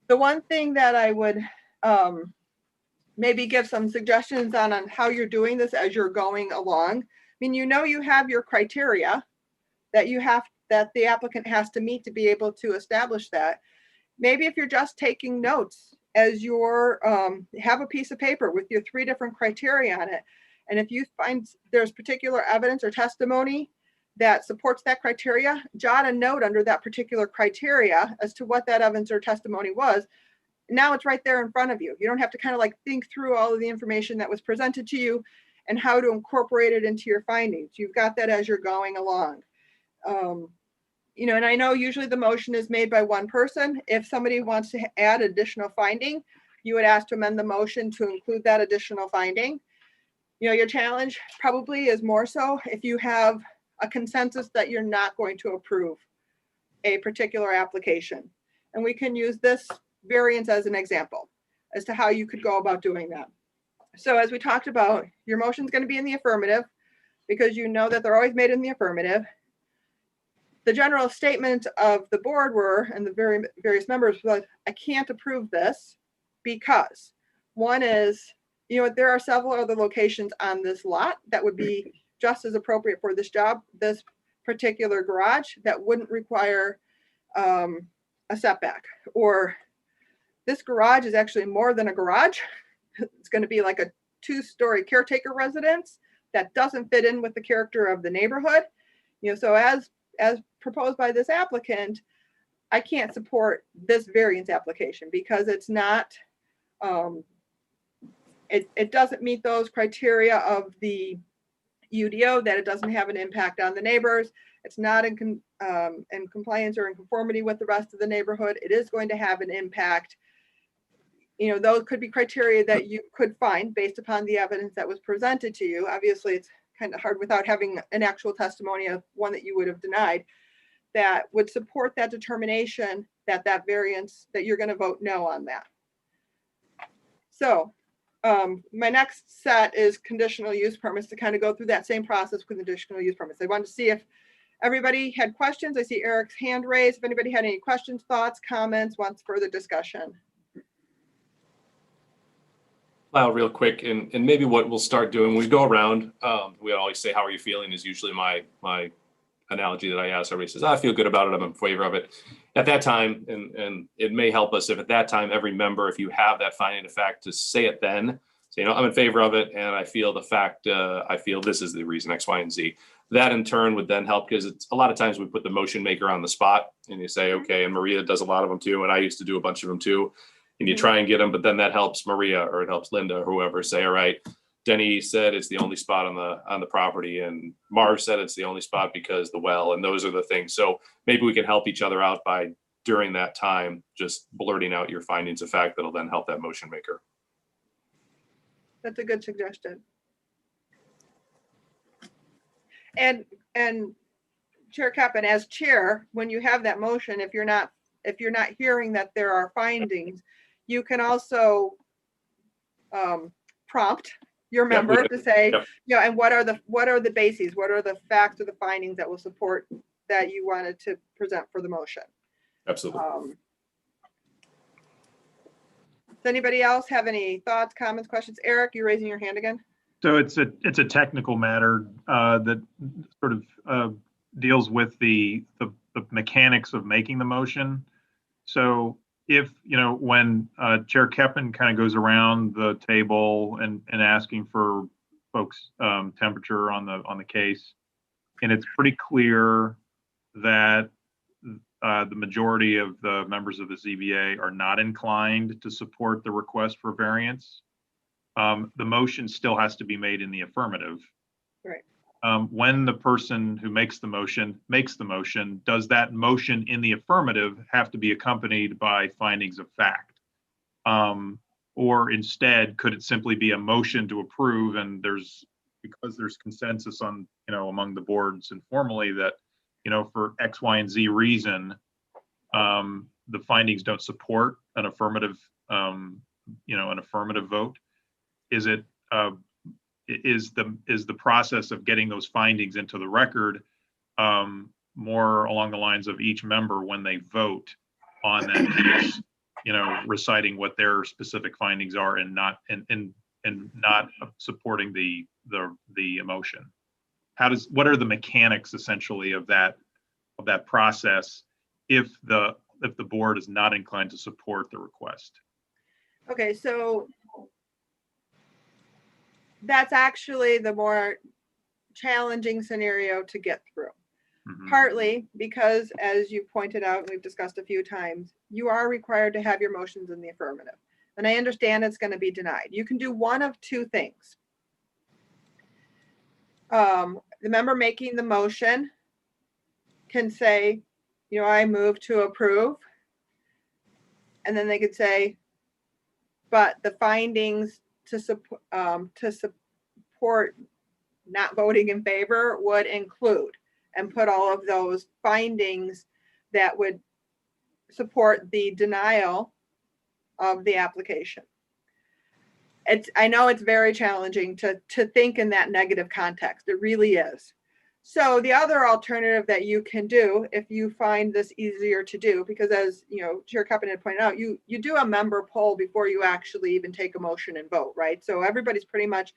The one thing that I would maybe give some suggestions on how you're doing this as you're going along. I mean, you have your criteria that that the applicant has to meet to be able to establish that. Maybe if you're just taking notes as you're have a piece of paper with your 3 different criteria on it, and if you find there's particular evidence or testimony that supports that criteria, jot a note under that particular criteria as to what that evidence or testimony was. Now it's right there in front of you. You don't have to kind of like think through all of the information that was presented to you and how to incorporate it into your findings. You've got that as you're going along. And I know usually the motion is made by one person. If somebody wants to add additional finding, you would ask to amend the motion to include that additional finding. Your challenge probably is more so if you have a consensus that you're not going to approve a particular application. And we can use this variance as an example as to how you could go about doing that. So as we talked about, your motion is going to be in the affirmative because you know that they're always made in the affirmative. The general statement of the board and the various members was, I can't approve this because one is, there are several other locations on this lot that would be just as appropriate for this job, this particular garage that wouldn't require a setback, or this garage is actually more than a garage. It's going to be like a 2-story caretaker residence that doesn't fit in with the character of the neighborhood. So as proposed by this applicant, I can't support this variance application because it's not, it doesn't meet those criteria of the UDO, that it doesn't have an impact on the neighbors. It's not in compliance or in conformity with the rest of the neighborhood. It is going to have an impact. Those could be criteria that you could find based upon the evidence that was presented to you. Obviously, it's kind of hard without having an actual testimony of one that you would have denied that would support that determination that variance, that you're going to vote no on that. So my next set is conditional use permits, to kind of go through that same process with additional use permits. I wanted to see if everybody had questions. I see Eric's hand raised. If anybody had any questions, thoughts, comments, wants further discussion. Well, real quick, and maybe what we'll start doing, we go around, we always say, how are you feeling, is usually my analogy that I ask. Everybody says, I feel good about it, I'm in favor of it. At that time, and it may help us if at that time, every member, if you have that finding of fact, to say it then, say, I'm in favor of it, and I feel the fact, I feel this is the reason, X, Y, and Z. That in turn would then help, because it's a lot of times we put the motion maker on the spot, and you say, okay, and Maria does a lot of them too, and I used to do a bunch of them too. And you try and get them, but then that helps Maria or it helps Linda or whoever say, all right, Denny said it's the only spot on the property, and Marv said it's the only spot because the well, and those are the things. So maybe we can help each other out by, during that time, just blurting out your findings of fact that'll then help that motion maker. That's a good suggestion. And Chair Kaplan, as chair, when you have that motion, if you're not hearing that there are findings, you can also prompt your member to say, and what are the bases, what are the facts or the findings that will support that you wanted to present for the motion. Absolutely. Does anybody else have any thoughts, comments, questions? Eric, you're raising your hand again. So it's a technical matter that sort of deals with the mechanics of making the motion. So if, when Chair Keppen kind of goes around the table and asking for folks' temperature on the case, and it's pretty clear that the majority of the members of the ZBA are not inclined to support the request for variance, the motion still has to be made in the affirmative. Right. When the person who makes the motion, does that motion in the affirmative have to be accompanied by findings of fact? Or instead, could it simply be a motion to approve, and because there's consensus on, among the boards informally that, for X, Y, and Z reason, the findings don't support an affirmative, an affirmative vote? Is it is the process of getting those findings into the record more along the lines of each member when they vote on that case, reciting what their specific findings are and not supporting the emotion? What are the mechanics essentially of that process if the board is not inclined to support the request? Okay, so that's actually the more challenging scenario to get through. Mhm. Partly because, as you pointed out, and we've discussed a few times, you are required to have your motions in the affirmative. And I understand it's going to be denied. You can do one of two things. The member making the motion can say, I move to approve. And then they could say, but the findings to support not voting in favor would include, and put all of those findings that would support the denial of the application. I know it's very challenging to think in that negative context. It really is. So the other alternative that you can do, if you find this easier to do, because as Chair Keppen had pointed out, you do a member poll before you actually even take a motion and vote, right? So everybody's pretty much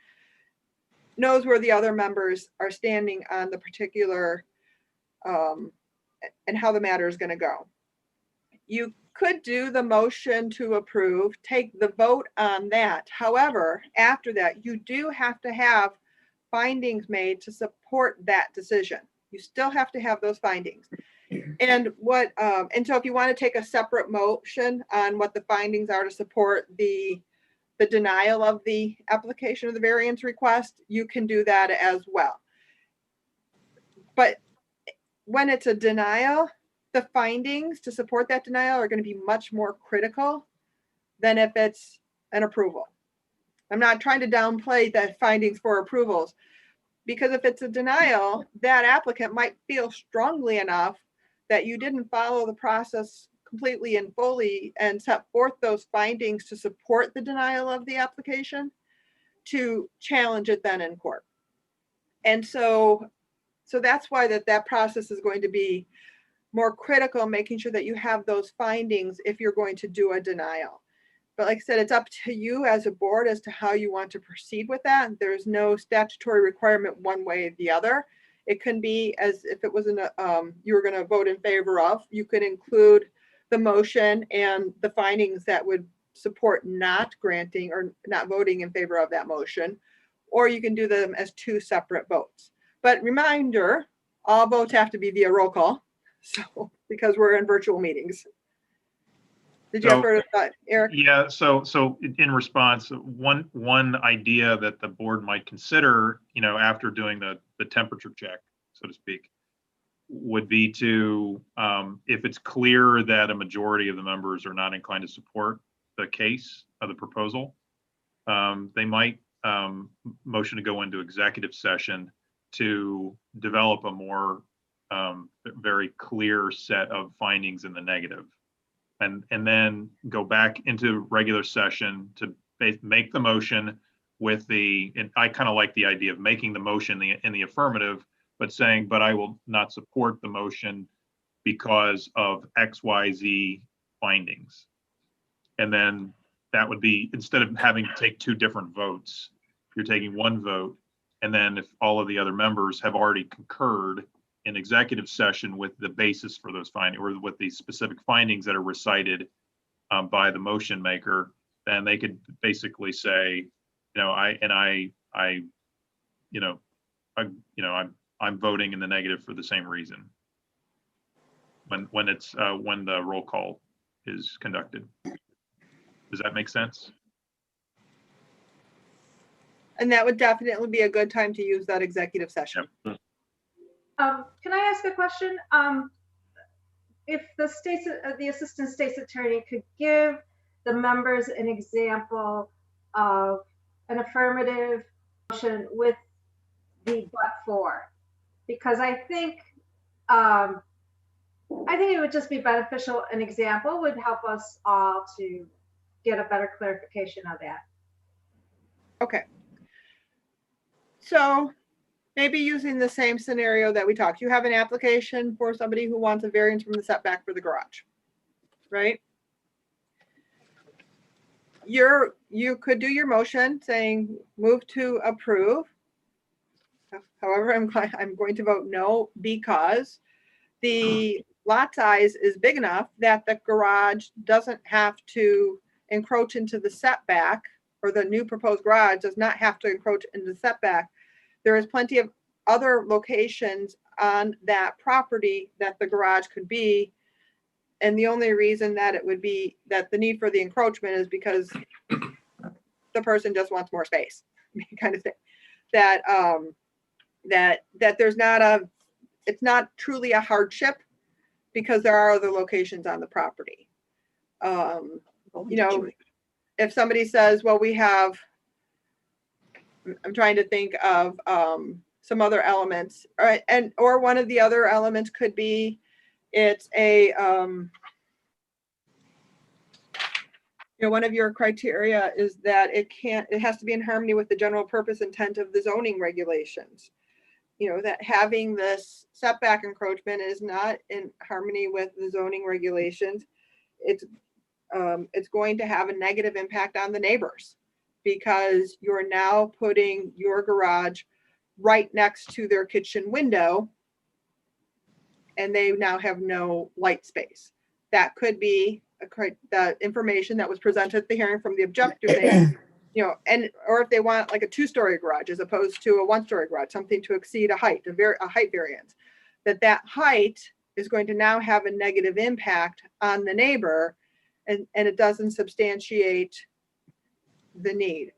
knows where the other members are standing on the particular and how the matter is going to go. You could do the motion to approve, take the vote on that. However, after that, you do have to have findings made to support that decision. You still have to have those findings. And so if you want to take a separate motion on what the findings are to support the denial of the application of the variance request, you can do that as well. But when it's a denial, the findings to support that denial are going to be much more critical than if it's an approval. I'm not trying to downplay the findings for approvals, because if it's a denial, that applicant might feel strongly enough that you didn't follow the process completely and fully and set forth those findings to support the denial of the application to challenge it then in court. And so that's why that process is going to be more critical, making sure that you have those findings if you're going to do a denial. But like I said, it's up to you as a board as to how you want to proceed with that. There's no statutory requirement one way or the other. It can be as if it was you were going to vote in favor of, you could include the motion and the findings that would support not granting or not voting in favor of that motion, or you can do them as two separate votes. But reminder, all votes have to be via roll call. So, because we're in virtual meetings. Did you have further thought, Eric? Yeah, so in response, one idea that the board might consider, after doing the temperature check, so to speak, would be to, if it's clear that a majority of the members are not inclined to support the case of the proposal, they might motion to go into executive session to develop a more very clear set of findings in the negative, and then go back into regular session to make the motion with and I kind of like the idea of making the motion in the affirmative, but saying, but I will not support the motion because of XYZ findings. And then that would be, instead of having to take two different votes, you're taking one vote. And then if all of the other members have already concurred in executive session with the basis for those findings, or with the specific findings that are recited by the motion maker, then they could basically say, I'm voting in the negative for the same reason. When the roll call is conducted. Does that make sense? And that would definitely be a good time to use that executive session. Yep. Can I ask a question? If the assistant state's attorney could give the members an example of an affirmative motion with the but for, because I think it would just be beneficial. An example would help us all to get a better clarification of that. Okay. So maybe using the same scenario that we talked, you have an application for somebody who wants a variance from the setback for the garage, right? You could do your motion saying move to approve. However, I'm going to vote no because the lot size is big enough that the garage doesn't have to encroach into the setback, or the new proposed garage does not have to encroach into the setback. There is plenty of other locations on that property that the garage could be. And the only reason that it would be that the need for the encroachment is because the person just wants more space, kind of thing. That there's not it's not truly a hardship because there are other locations on the property. If somebody says, well, we have, I'm trying to think of some other elements, or one of the other elements could be, it's a, one of your criteria is that it has to be in harmony with the general purpose intent of the zoning regulations. That having this setback encroachment is not in harmony with the zoning regulations. It's going to have a negative impact on the neighbors because you're now putting your garage right next to their kitchen window and they now have no light space. That could be the information that was presented at the hearing from the objector saying, or if they want like a 2-story garage as opposed to a 1-story garage, something to exceed a height variance, that height is going to now have a negative impact on the neighbor, and it doesn't substantiate the need.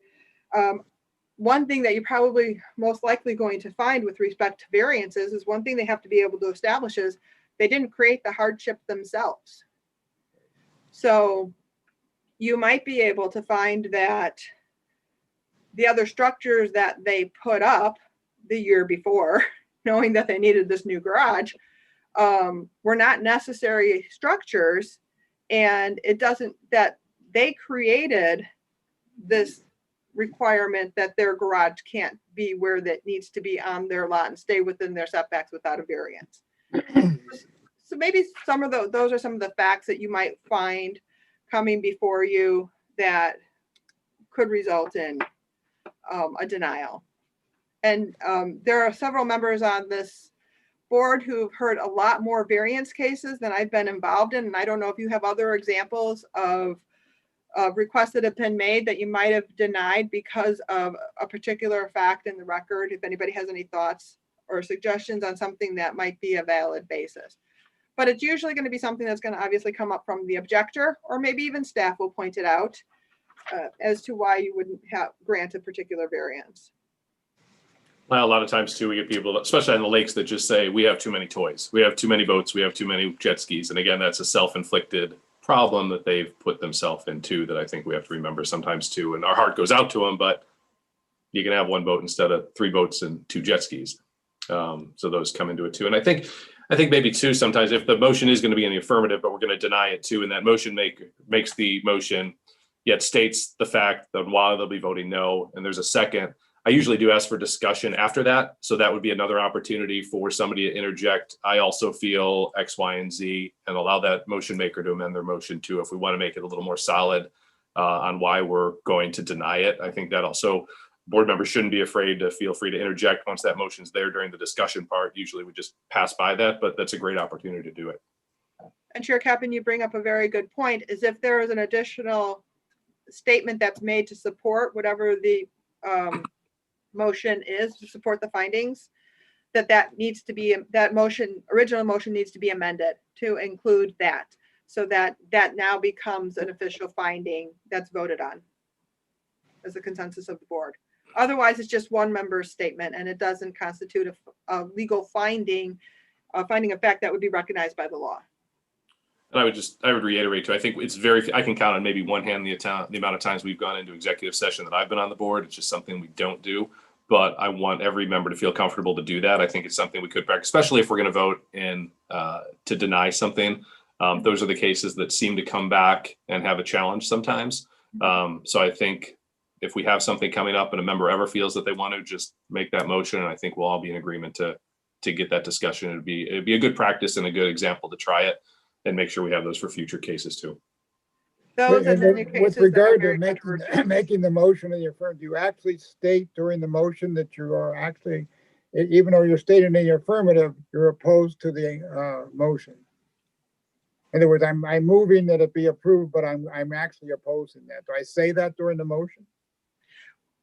One thing that you're probably most likely going to find with respect to variances is one thing they have to be able to establish is they didn't create the hardship themselves. So you might be able to find that the other structures that they put up the year before, knowing that they needed this new garage, were not necessary structures, and it doesn't, that they created this requirement that their garage can't be where that needs to be on their lot and stay within their setbacks without a variance. So maybe some of those are some of the facts that you might find coming before you that could result in a denial. And there are several members on this board who've heard a lot more variance cases than I've been involved in. And I don't know if you have other examples of requests that have been made that you might have denied because of a particular fact in the record. If anybody has any thoughts or suggestions on something that might be a valid basis. But it's usually going to be something that's going to obviously come up from the objector, or maybe even staff will point it out as to why you wouldn't grant a particular variance. Well, a lot of times too, we get people, especially on the lakes, that just say, we have too many toys. We have too many boats. We have too many jet skis. And again, that's a self-inflicted problem that they've put themselves into that I think we have to remember sometimes too. And our heart goes out to them, but you can have one boat instead of 3 boats and 2 jet skis. So those come into it too. And I think maybe too, sometimes if the motion is going to be in the affirmative, but we're going to deny it too, and that motion makes the motion, yet states the fact that while they'll be voting no, and there's a second, I usually do ask for discussion after that. So that would be another opportunity for somebody to interject. I also feel X, Y, and Z, and allow that motion maker to amend their motion too, if we want to make it a little more solid on why we're going to deny it. I think that also board members shouldn't be afraid to feel free to interject once that motion's there during the discussion part. Usually we just pass by that, but that's a great opportunity to do it. And Chair Captain, you bring up a very good point, is if there is an additional statement that's made to support whatever the motion is to support the findings, that needs to be, that motion, original motion needs to be amended to include that, so that now becomes an official finding that's voted on as a consensus of the board. Otherwise, it's just one member's statement and it doesn't constitute a legal finding, a finding of fact that would be recognized by the law. And I would reiterate too, I think it's I can count on maybe one hand the amount of times we've gone into executive session that I've been on the board. It's just something we don't do, but I want every member to feel comfortable to do that. I think it's something we could practice, especially if we're going to vote in to deny something. Those are the cases that seem to come back and have a challenge sometimes. So I think if we have something coming up and a member ever feels that they want to just make that motion, and I think we'll all be in agreement to get that discussion. It'd be a good practice and a good example to try it and make sure we have those for future cases too. Those are the cases with that are regard to very controversial. making the motion in your firm, do you actually state during the motion that you are actually, even though you're stating in your affirmative, you're opposed to the motion? In other words, I'm moving that it be approved, but I'm actually opposing that. Do I say that during the motion?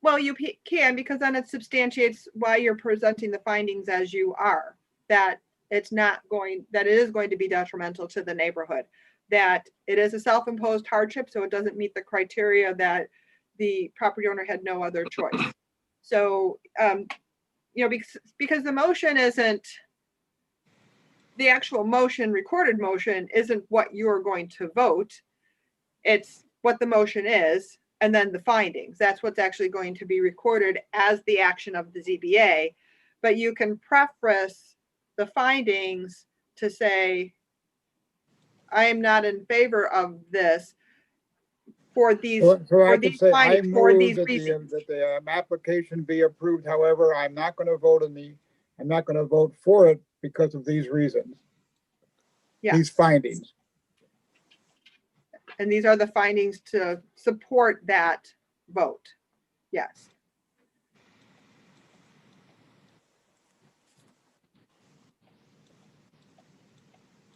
Well, you can, because then it substantiates why you're presenting the findings as you are, that it is going to be detrimental to the neighborhood, that it is a self-imposed hardship, so it doesn't meet the criteria, that the property owner had no other choice. So, because the motion isn't, the actual motion, recorded motion, isn't what you're going to vote. It's what the motion is, and then the findings. That's what's actually going to be recorded as the action of the ZBA. But you can preface the findings to say, I am not in favor of this for these, So for I could these say, I findings, for move these that reasons. the application be approved. However, I'm not going to vote for it because of these reasons. Yeah. These findings. And these are the findings to support that vote. Yes.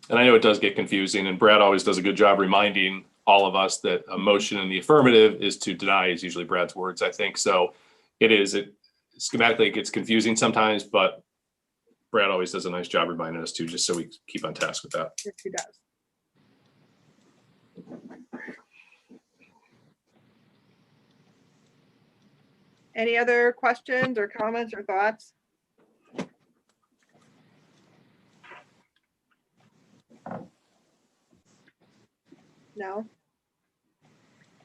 And I know it does get confusing, and Brad always does a good job reminding all of us that a motion in the affirmative is to deny, is usually Brad's words, I think. So schematically it gets confusing sometimes, but Brad always does a nice job reminding us too, just so we keep on task with that. Yes, he does. Any other questions or comments or thoughts? No?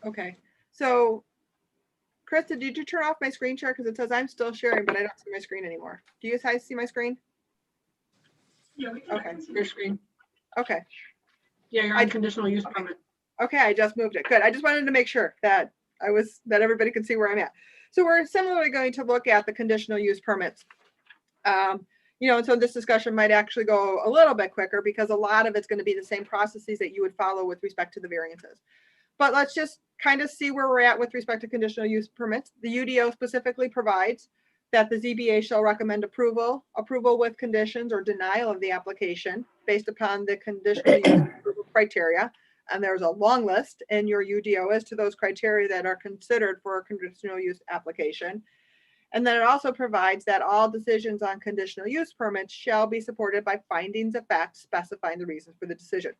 Okay. So, Krista, did you turn off my screen share? Because it says I'm still sharing, but I don't see my screen anymore. Do you guys see my screen? Yeah, we can Okay. see your screen. Okay. Yeah, you're on conditional use permit. Okay, I just moved it. Good. I just wanted to make sure that everybody can see where I'm at. So we're similarly going to look at the conditional use permits. And so this discussion might actually go a little bit quicker because a lot of it's going to be the same processes that you would follow with respect to the variances. But let's just kind of see where we're at with respect to conditional use permits. The UDO specifically provides that the ZBA shall recommend approval with conditions, or denial of the application based upon the conditional use approval criteria. And there's a long list in your UDO as to those criteria that are considered for a conditional use application. And then it also provides that all decisions on conditional use permits shall be supported by findings of fact specifying the reasons for the decision.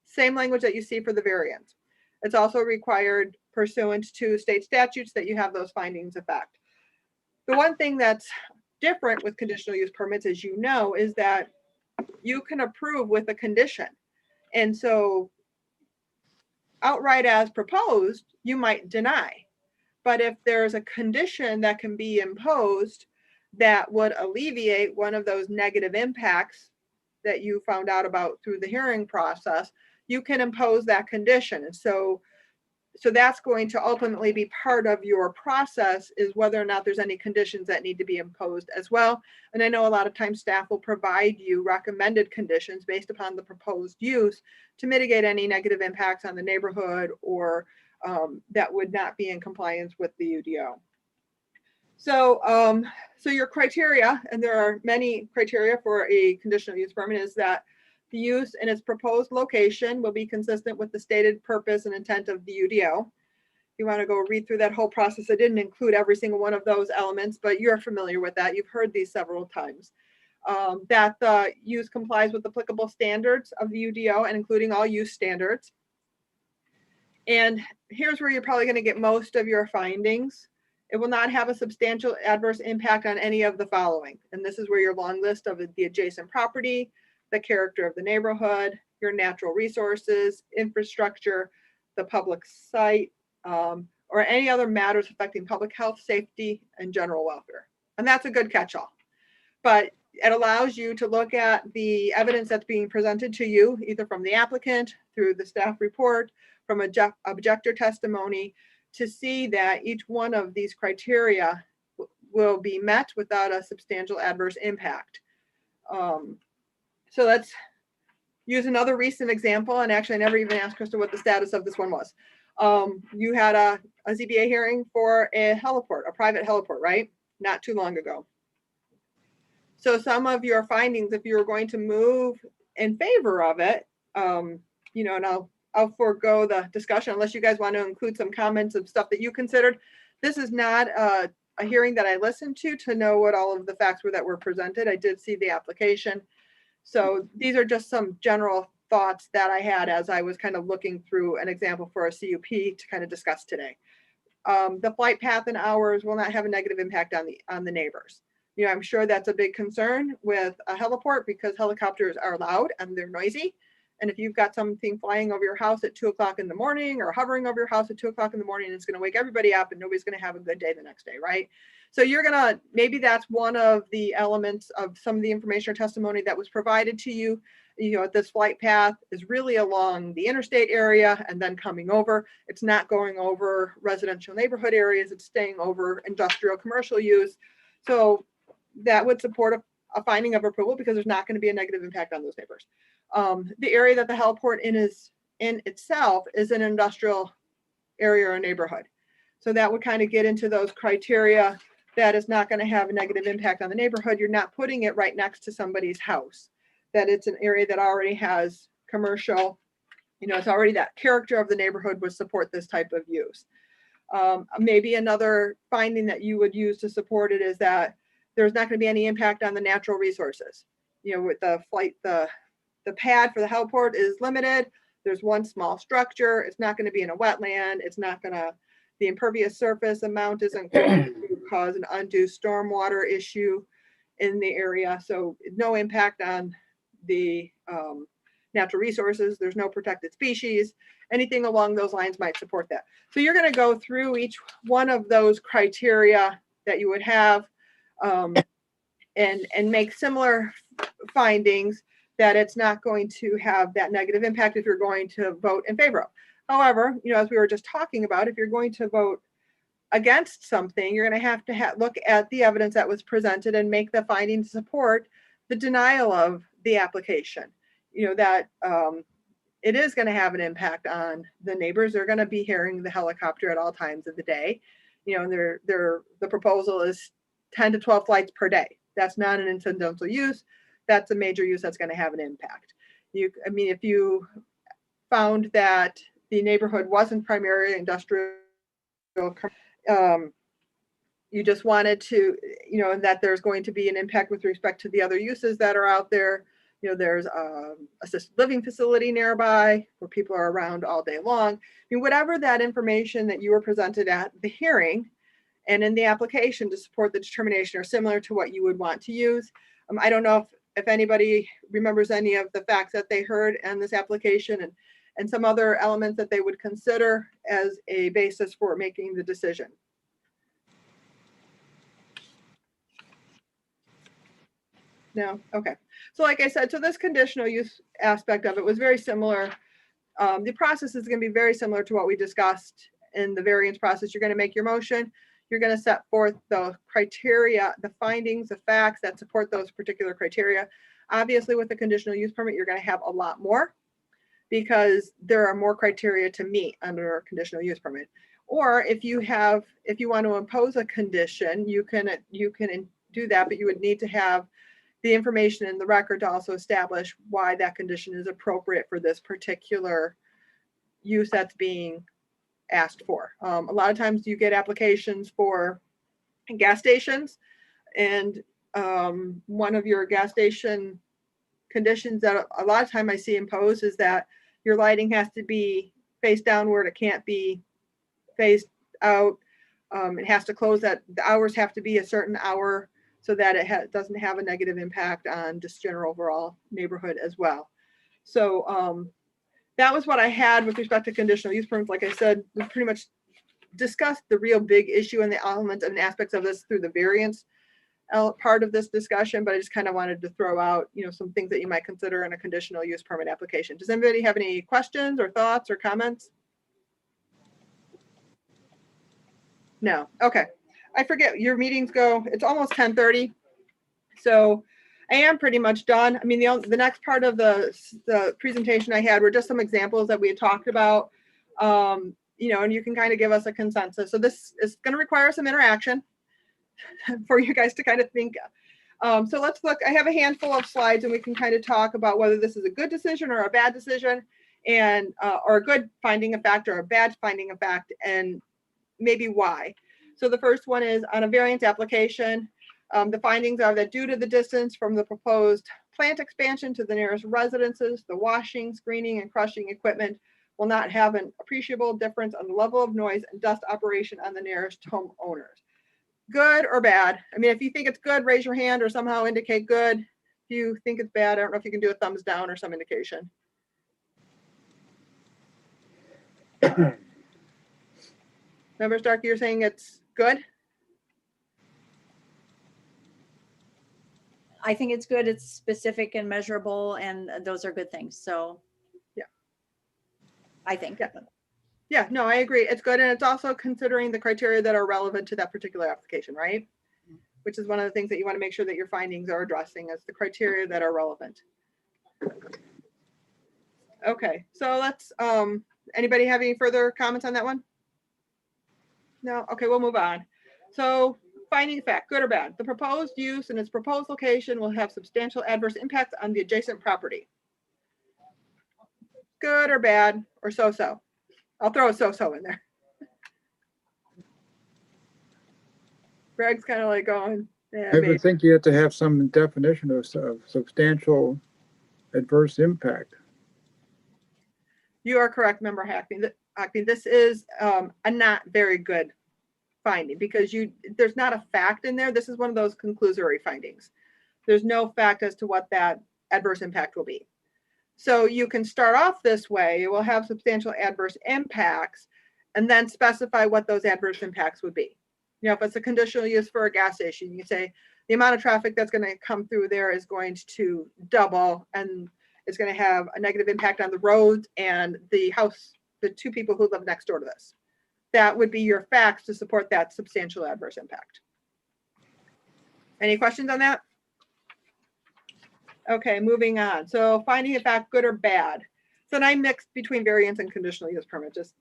Same language that you see for the variance. It's also required pursuant to state statutes that you have those findings of fact. The one thing that's different with conditional use permits, as you know, is that you can approve with a condition. And so outright as proposed, you might deny. But if there's a condition that can be imposed that would alleviate one of those negative impacts that you found out about through the hearing process, you can impose that condition. And so that's going to ultimately be part of your process, is whether or not there's any conditions that need to be imposed as well. And I know a lot of times staff will provide you recommended conditions based upon the proposed use to mitigate any negative impacts on the neighborhood or that would not be in compliance with the UDO. So, so your criteria, and there are many criteria for a conditional use permit, is that the use in its proposed location will be consistent with the stated purpose and intent of the UDO. You want to go read through that whole process. I didn't include every single one of those elements, but you're familiar with that. You've heard these several times. That the use complies with applicable standards of the UDO and including all use standards. And here's where you're probably going to get most of your findings. It will not have a substantial adverse impact on any of the following. And this is where your long list of the adjacent property, the character of the neighborhood, your natural resources, infrastructure, the public site, or any other matters affecting public health, safety, and general welfare. And that's a good catch-all. But it allows you to look at the evidence that's being presented to you, either from the applicant, through the staff report, from objector testimony, to see that each one of these criteria will be met without a substantial adverse impact. So let's use another recent example. And actually, I never even asked Krista what the status of this one was. You had a ZBA hearing for a heliport, a private heliport, right? Not too long ago. So some of your findings, if you're going to move in favor of it, you know, and I'll forego the discussion unless you guys want to include some comments of stuff that you considered. This is not a hearing that I listened to know what all of the facts were that were presented. I did see the application. So these are just some general thoughts that I had as I was kind of looking through an example for a CUP to kind of discuss today. The flight path and hours will not have a negative impact on the neighbors. You know, I'm sure that's a big concern with a heliport because helicopters are loud and they're noisy. And if you've got something flying over your house at 2 o'clock in the morning or hovering over your house at 2 o'clock in the morning, it's going to wake everybody up and nobody's going to have a good day the next day, right? So you're going to, maybe that's one of the elements of some of the information or testimony that was provided to you. You know, this flight path is really along the interstate area and then coming over. It's not going over residential neighborhood areas. It's staying over industrial commercial use. So that would support a finding of approval because there's not going to be a negative impact on those neighbors. The area that the heliport is in itself is an industrial area or neighborhood. So that would kind of get into those criteria that is not going to have a negative impact on the neighborhood. You're not putting it right next to somebody's house, that it's an area that already has commercial, you know, it's already that character of the neighborhood would support this type of use. Maybe another finding that you would use to support it is that there's not going to be any impact on the natural resources. You know, with the flight, the pad for the heliport is limited. There's one small structure. It's not going to be in a wetland. It's not going to, the impervious surface amount isn't going to cause an undue stormwater issue in the area. So no impact on the natural resources. There's no protected species. Anything along those lines might support that. So you're going to go through each one of those criteria that you would have and make similar findings that it's not going to have that negative impact if you're going to vote in favor of. However, you know, as we were just talking about, if you're going to vote against something, you're going to have look at the evidence that was presented and make the finding to support the denial of the application. You know, that it is going to have an impact on the neighbors. They're going to be hearing the helicopter at all times of the day. You know, and the proposal is 10 to 12 flights per day. That's not an incidental use. That's a major use that's going to have an impact. I mean, if you found that the neighborhood wasn't primarily industrial, you just wanted to, you know, that there's going to be an impact with respect to the other uses that are out there. You know, there's a assisted living facility nearby where people are around all day long. I mean, whatever that information that you were presented at the hearing and in the application to support the determination are similar to what you would want to use. I don't know if anybody remembers any of the facts that they heard in this application and some other elements that they would consider as a basis for making the decision. No? Okay. So like I said, so this conditional use aspect of it was very similar. The process is going to be very similar to what we discussed in the variance process. You're going to make your motion. You're going to set forth the criteria, the findings, the facts that support those particular criteria. Obviously, with the conditional use permit, you're going to have a lot more because there are more criteria to meet under a conditional use permit. Or if you want to impose a condition, you can do that, but you would need to have the information in the record to also establish why that condition is appropriate for this particular use that's being asked for. A lot of times you get applications for gas stations, and one of your gas station conditions that a lot of time I see imposed is that your lighting has to be face downward. It can't be faced out. It has to close the hours have to be a certain hour so that it doesn't have a negative impact on just general overall neighborhood as well. So that was what I had with respect to conditional use permits. Like I said, we pretty much discussed the real big issue and the elements and aspects of this through the variance part of this discussion, but I just kind of wanted to throw out, some things that you might consider in a conditional use permit application. Does anybody have any questions or thoughts or comments? No. Okay. I forget your meetings go, it's almost 10:30. So I am pretty much done. I mean, the next part of the presentation I had were just some examples that we had talked about, and you can kind of give us a consensus. So this is going to require some interaction for you guys to kind of think. So let's look. I have a handful of slides, and we can kind of talk about whether this is a good decision or a bad decision, and or a good finding of fact or a bad finding of fact, and maybe why. So the first one is on a variance application. The findings are that due to the distance from the proposed plant expansion to the nearest residences, the washing, screening, and crushing equipment will not have an appreciable difference on the level of noise and dust operation on the nearest homeowners. Good or bad? I mean, if you think it's good, raise your hand or somehow indicate good. If you think it's bad, I don't know if you can do a thumbs down or some indication. Member Starkey, you're saying it's good? I think it's good. It's specific and measurable, and those are good things. So, yeah, I think. Yeah, no, I agree. It's good, and it's also considering the criteria that are relevant to that particular application, right? Which is one of the things that you want to make sure that your findings are addressing as the criteria that are relevant. Okay, so let's. Anybody have any further comments on that one? No. Okay, we'll move on. So, finding fact, good or bad? The proposed use and its proposed location will have substantial adverse impacts on the adjacent property. Good or bad or so-so? I'll throw a so-so in there. Greg's kind of like going, yeah, I would think you have to have some definition of substantial adverse impact. You are correct, Member Hackney. This is a not very good finding because there's not a fact in there. This is one of those conclusory findings. There's no fact as to what that adverse impact will be. So you can start off this way. It will have substantial adverse impacts and then specify what those adverse impacts would be. If it's a conditional use for a gas station, you say the amount of traffic that's going to come through there is going to double and it's going to have a negative impact on the roads and the house, the two people who live next door to this. That would be your facts to support that substantial adverse impact. Any questions on that? Okay, moving on. So finding a fact, good or bad. So then I mixed between variance and conditional use permit just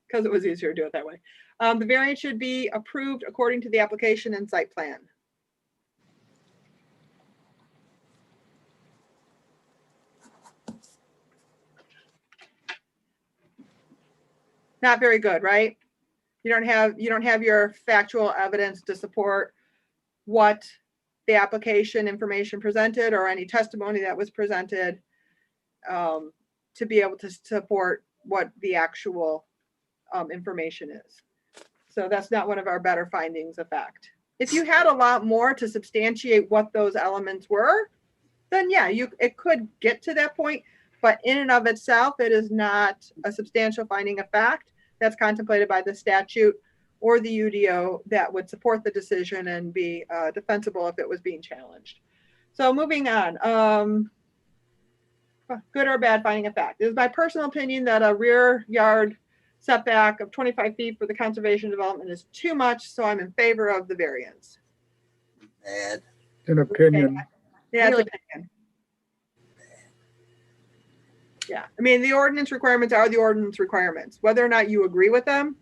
because it was easier to do it that way. The variance should be approved according to the application and site plan. Not very good, right? You don't have your factual evidence to support what the application information presented or any testimony that was presented to be able to support what the actual information is. So that's not one of our better findings of fact. If you had a lot more to substantiate what those elements were, then yeah, it could get to that point, but in and of itself, it is not a substantial finding of fact that's contemplated by the statute or the UDO that would support the decision and be defensible if it was being challenged. So moving on, good or bad finding of fact. It is my personal opinion that a rear yard setback of 25 feet for the conservation development is too much, so I'm in favor of the variance. Bad. An opinion. Yeah, Really? it's opinion. Yeah, I mean, the ordinance requirements are the ordinance requirements. Whether or not you agree with them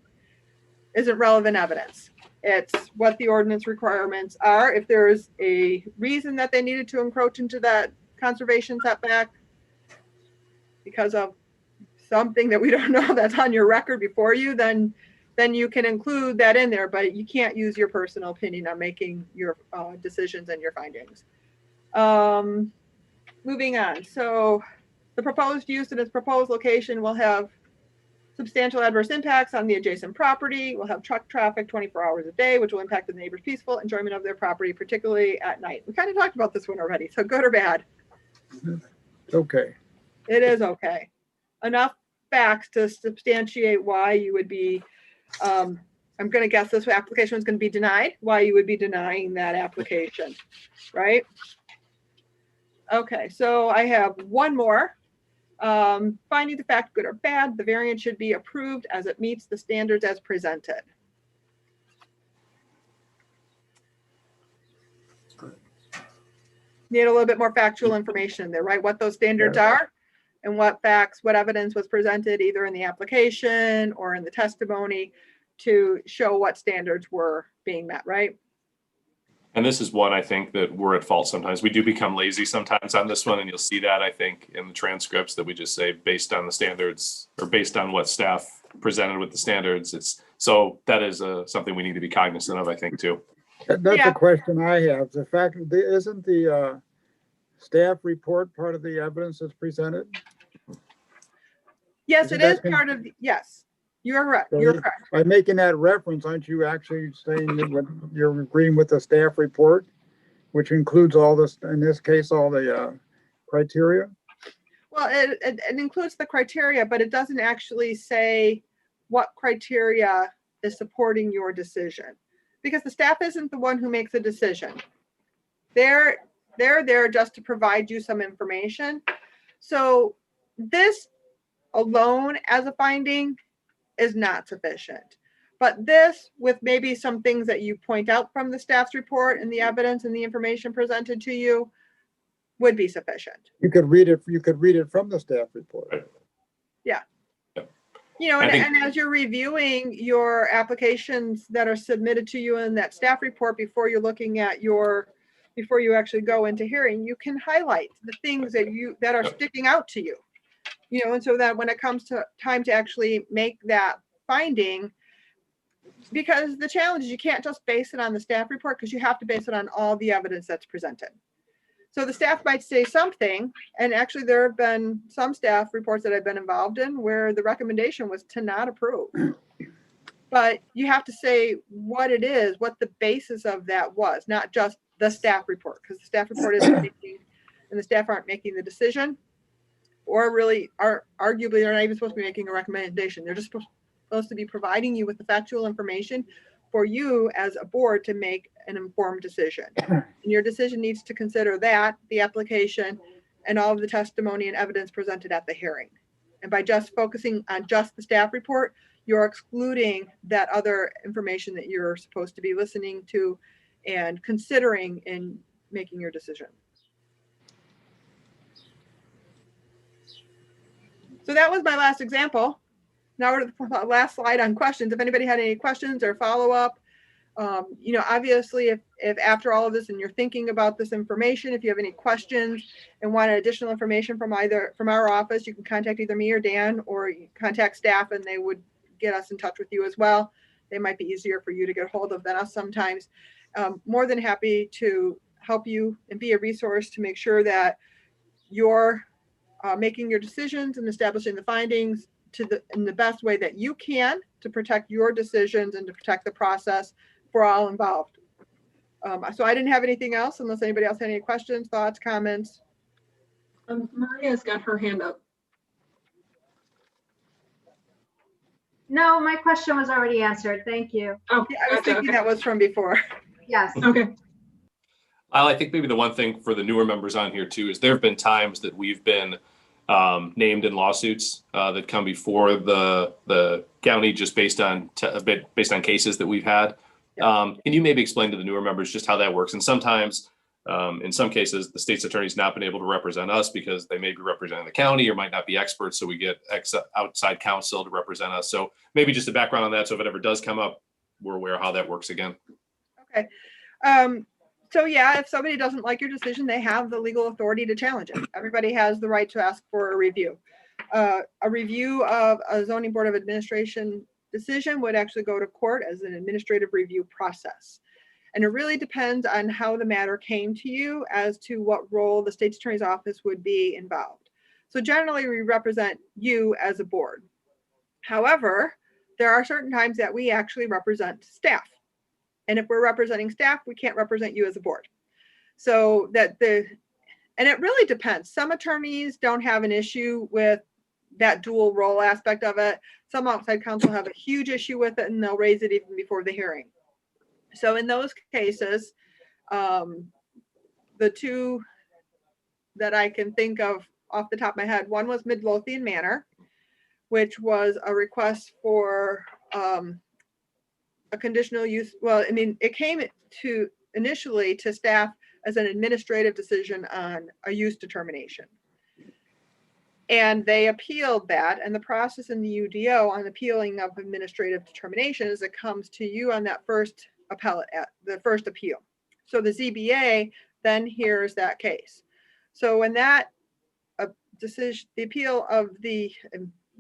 isn't relevant evidence. It's what the ordinance requirements are. If there's a reason that they needed to encroach into that conservation setback because of something that we don't know that's on your record before you, then you can include that in there, but you can't use your personal opinion on making your decisions and your findings. Moving on. So the proposed use in its proposed location will have substantial adverse impacts on the adjacent property, will have truck traffic 24 hours a day, which will impact the neighbors' peaceful enjoyment of their property, particularly at night. We kind of talked about this one already, so good or bad? Okay. It is okay. Enough facts to substantiate why you would be, I'm going to guess this application is going to be denied, why you would be denying that application, right? Okay, so I have one more. Finding the fact good or bad, the variance should be approved as it meets the standards as presented. Need a little bit more factual information in there, right? What those standards are and what facts, what evidence was presented either in the application or in the testimony to show what standards were being met, right? And this is one, I think, that we're at fault sometimes. We do become lazy sometimes on this one, and you'll see that, I think, in the transcripts that we just say based on the standards or based on what staff presented with the standards. So that is something we need to be cognizant of, I think, too. That's a question I have. The fact, isn't the staff report part of the evidence that's presented? Yes, Isn't it is that part of, yes, you're correct. So You're correct. By making that reference, aren't you actually saying that what you're agreeing with the staff report, which includes all this, in this case, all the criteria? Well, it includes the criteria, but it doesn't actually say what criteria is supporting your decision, because the staff isn't the one who makes a decision. They're there just to provide you some information. So this alone as a finding is not sufficient. But this, with maybe some things that you point out from the staff's report and the evidence and the information presented to you, would be sufficient. You could read it from the staff report. Right. Yeah. Yep. You know, and as you're reviewing your applications that are submitted to you in that staff report before you're looking at before you actually go into hearing, you can highlight the things that are sticking out to you. You know, and so that when it comes to time to actually make that finding, because the challenge is you can't just base it on the staff report, because you have to base it on all the evidence that's presented. So the staff might say something, and actually there have been some staff reports that I've been involved in where the recommendation was to not approve. But you have to say what it is, what the basis of that was, not just the staff report, because the staff report isn't making, and the staff aren't making the decision. Or really arguably they're not even supposed to be making a recommendation. They're just supposed to be providing you with the factual information for you as a board to make an informed decision. And your decision needs to consider that, the application, and all of the testimony and evidence presented at the hearing. And by just focusing on just the staff report, you're excluding that other information that you're supposed to be listening to and considering in making your decision. So that was my last example. Now we're to the last slide on questions. If anybody had any questions or follow-up, you know, obviously if after all of this and you're thinking about this information, if you have any questions and want additional information from our office, you can contact either me or Dan, or you contact staff and they would get us in touch with you as well. They might be easier for you to get a hold of than us sometimes. More than happy to help you and be a resource to make sure that you're making your decisions and establishing the findings in the best way that you can to protect your decisions and to protect the process for all involved. So I didn't have anything else unless anybody else had any questions, thoughts, comments. Maria's got her hand up. No, my question was already answered. Thank you. Oh, Yeah, I was thinking that was from before. Yes. Okay. I think maybe the one thing for the newer members on here too is there have been times that we've been named in lawsuits that come before the county just based on cases that we've had. Can you maybe explain to the newer members just how that works? And sometimes, in some cases, the state's attorney's not been able to represent us because they may be representing the county or might not be experts. So we get outside counsel to represent us. So maybe just a background on that. So if it ever does come up we're aware how that works again. Okay. So yeah, if somebody doesn't like your decision, they have the legal authority to challenge it. Everybody has the right to ask for a review. A review of a zoning board of administration decision would actually go to court as an administrative review process. And it really depends on how the matter came to you as to what role the state's attorney's office would be involved. So generally we represent you as a board. However, there are certain times that we actually represent staff. And if we're representing staff, we can't represent you as a board. So and it really depends. Some attorneys don't have an issue with that dual role aspect of it. Some outside counsel have a huge issue with it and they'll raise it even before the hearing. So in those cases, the two that I can think of off the top of my head, one was Midlothian Manor, which was a request for a conditional use. Well, I mean, it came to initially to staff as an administrative decision on a use determination. And they appealed that, and the process in the UDO on appealing of administrative determination is it comes to you on that first the first appeal. So the ZBA then hears that case. So when that decision, the appeal of the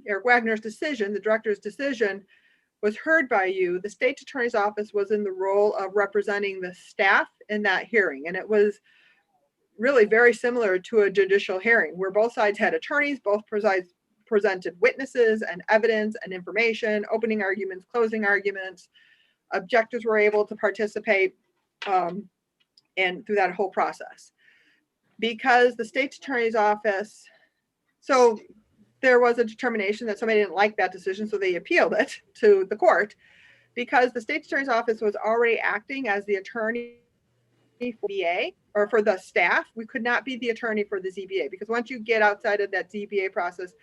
Eric Wagner's decision, the director's decision, was heard by you, the state's attorney's office was in the role of representing the staff in that hearing. And it was really very similar to a judicial hearing where both sides had attorneys, both presented witnesses and evidence and information, opening arguments, closing arguments. Objectors were able to participate and through that whole process. Because the state's attorney's office, so there was a determination that somebody didn't like that decision, so they appealed it to the court. Because the state's attorney's office was already acting as the attorney for the ZBA or for the staff, we could not be the attorney for the ZBA, because once you get outside of that ZBA process,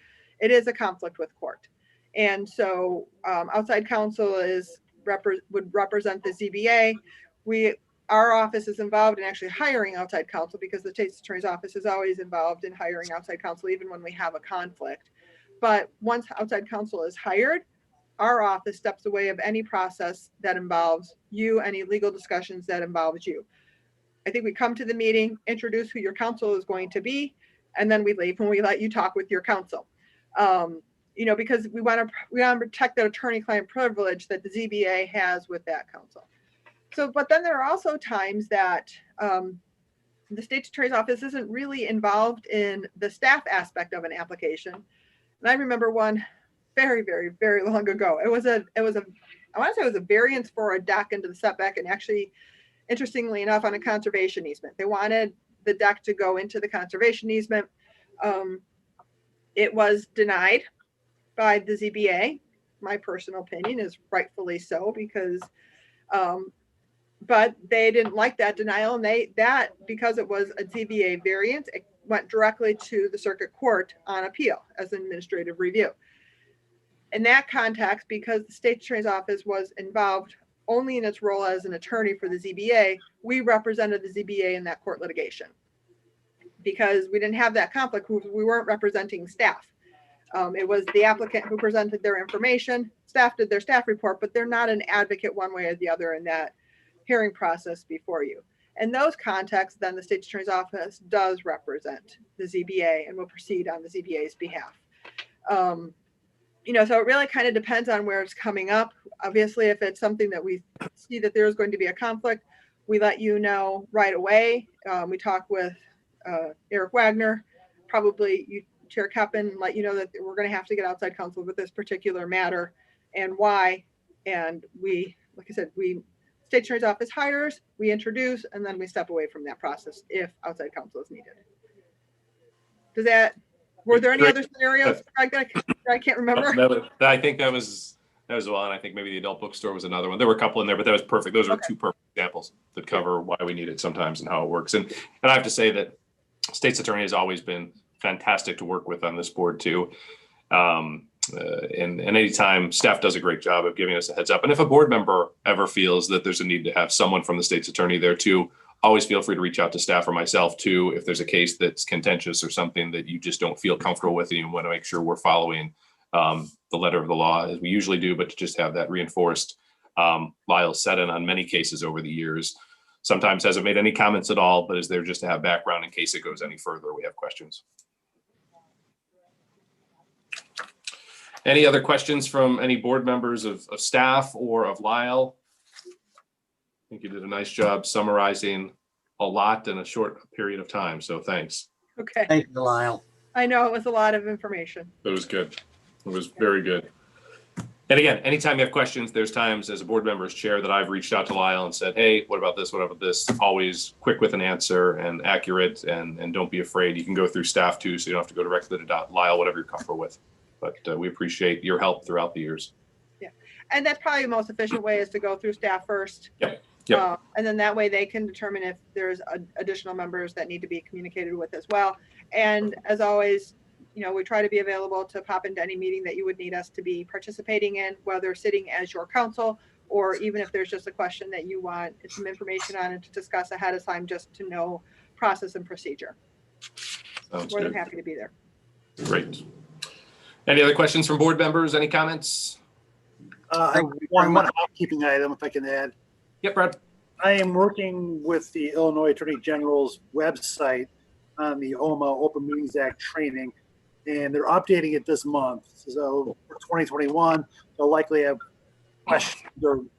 it is a conflict with court. And so outside counsel would represent the ZBA. Our office is involved in actually hiring outside counsel because the state's attorney's office is always involved in hiring outside counsel, even when we have a conflict. But once outside counsel is hired, our office steps away of any process that involves you, any legal discussions that involves you. I think we come to the meeting, introduce who your counsel is going to be, and then we leave and we let you talk with your counsel. Because we want to protect that attorney-client privilege that the ZBA has with that counsel. So, but then there are also times that the state's attorney's office isn't really involved in the staff aspect of an application. And I remember one very, very, very long ago. I want to say it was a variance for a deck into the setback, and actually, interestingly enough, on a conservation easement. They wanted the deck to go into the conservation easement. It was denied by the ZBA. My personal opinion is rightfully so, because but they didn't like that denial, and because it was a ZBA variance, it went directly to the circuit court on appeal as an administrative review. In that context, because the state attorney's office was involved only in its role as an attorney for the ZBA, we represented the ZBA in that court litigation because we didn't have that conflict. We weren't representing staff. It was the applicant who presented their information. Staff did their staff report, but they're not an advocate one way or the other in that hearing process before you. In those contexts, then the state attorney's office does represent the ZBA and will proceed on the ZBA's behalf. So it really kind of depends on where it's coming up. Obviously, if it's something that we see that there's going to be a conflict, we let you know right away. We talk with Eric Wagner, probably Chair Keppen, let you know that we're going to have to get outside counsel with this particular matter and why. And we, like I said, state attorney's office hires, we introduce, and then we step away from that process if outside counsel is needed. Were there any other scenarios that I can't remember? I think that was one. I think maybe the adult bookstore was another one. There were a couple in there, but that was perfect. Those are two perfect examples that cover why we need it sometimes and how it works. And I have to say that state's attorney has always been fantastic to work with on this board too. And anytime staff does a great job of giving us a heads up. And if a board member ever feels that there's a need to have someone from the state's attorney there too, always feel free to reach out to staff or myself too, if there's a case that's contentious or something that you just don't feel comfortable with and you want to make sure we're following the letter of the law as we usually do, but to just have that reinforced Lyle sat in on many cases over the years. Sometimes hasn't made any comments at all, but is there just to have background in case it goes any further. We have questions. Any other questions from any board members of staff or of Lyle? I think you did a nice job summarizing a lot in a short period of time, so thanks. Okay. Thank you, Lyle. I know it was a lot of information. It was good. It was very good. And again, anytime you have questions, there's times as a board member, as chair, that I've reached out to Lyle and said, hey, what about this? What about this? Always quick with an answer and accurate, and don't be afraid. You can go through staff too, so you don't have to go directly to Lyle, whatever you're comfortable with. But we appreciate your help throughout the years. Yeah. And that's probably the most efficient way, is to go through staff first. Yep. Yep. And then that way they can determine if there's additional members that need to be communicated with as well. And as always, you know, we try to be available to pop into any meeting that you would need us to be participating in, whether sitting as your counsel, or even if there's just a question that you want some information on and to discuss ahead of time, just to know process and procedure. Sounds More than good. happy to be there. Great. Any other questions from board members? Any comments? One housekeeping item, if I can add. Yep, Brad. I am working with the Illinois Attorney General's website on the OMA Open Meetings Act training, and they're updating it this month. So for 2021, they'll likely have questions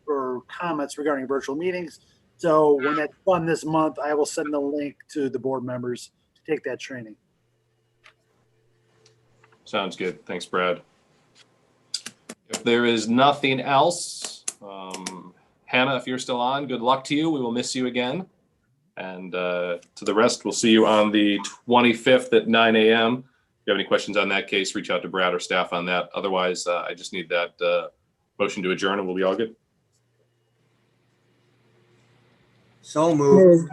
or comments regarding virtual meetings. So when that's done this month, I will send the link to the board members to take that training. Sounds good. Thanks, Brad. If there is nothing else, Hannah, if you're still on, good luck to you. We will miss you again. And to the rest, we'll see you on the 25th at 9 a.m. If you have any questions on that case, reach out to Brad or staff on that. Otherwise, I just need that motion to adjourn and we'll be all good. So moved.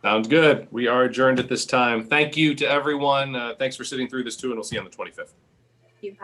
Sounds good. We are adjourned at this time. Thank you to everyone. Thanks for sitting through this too, and we'll see you on the 25th. You.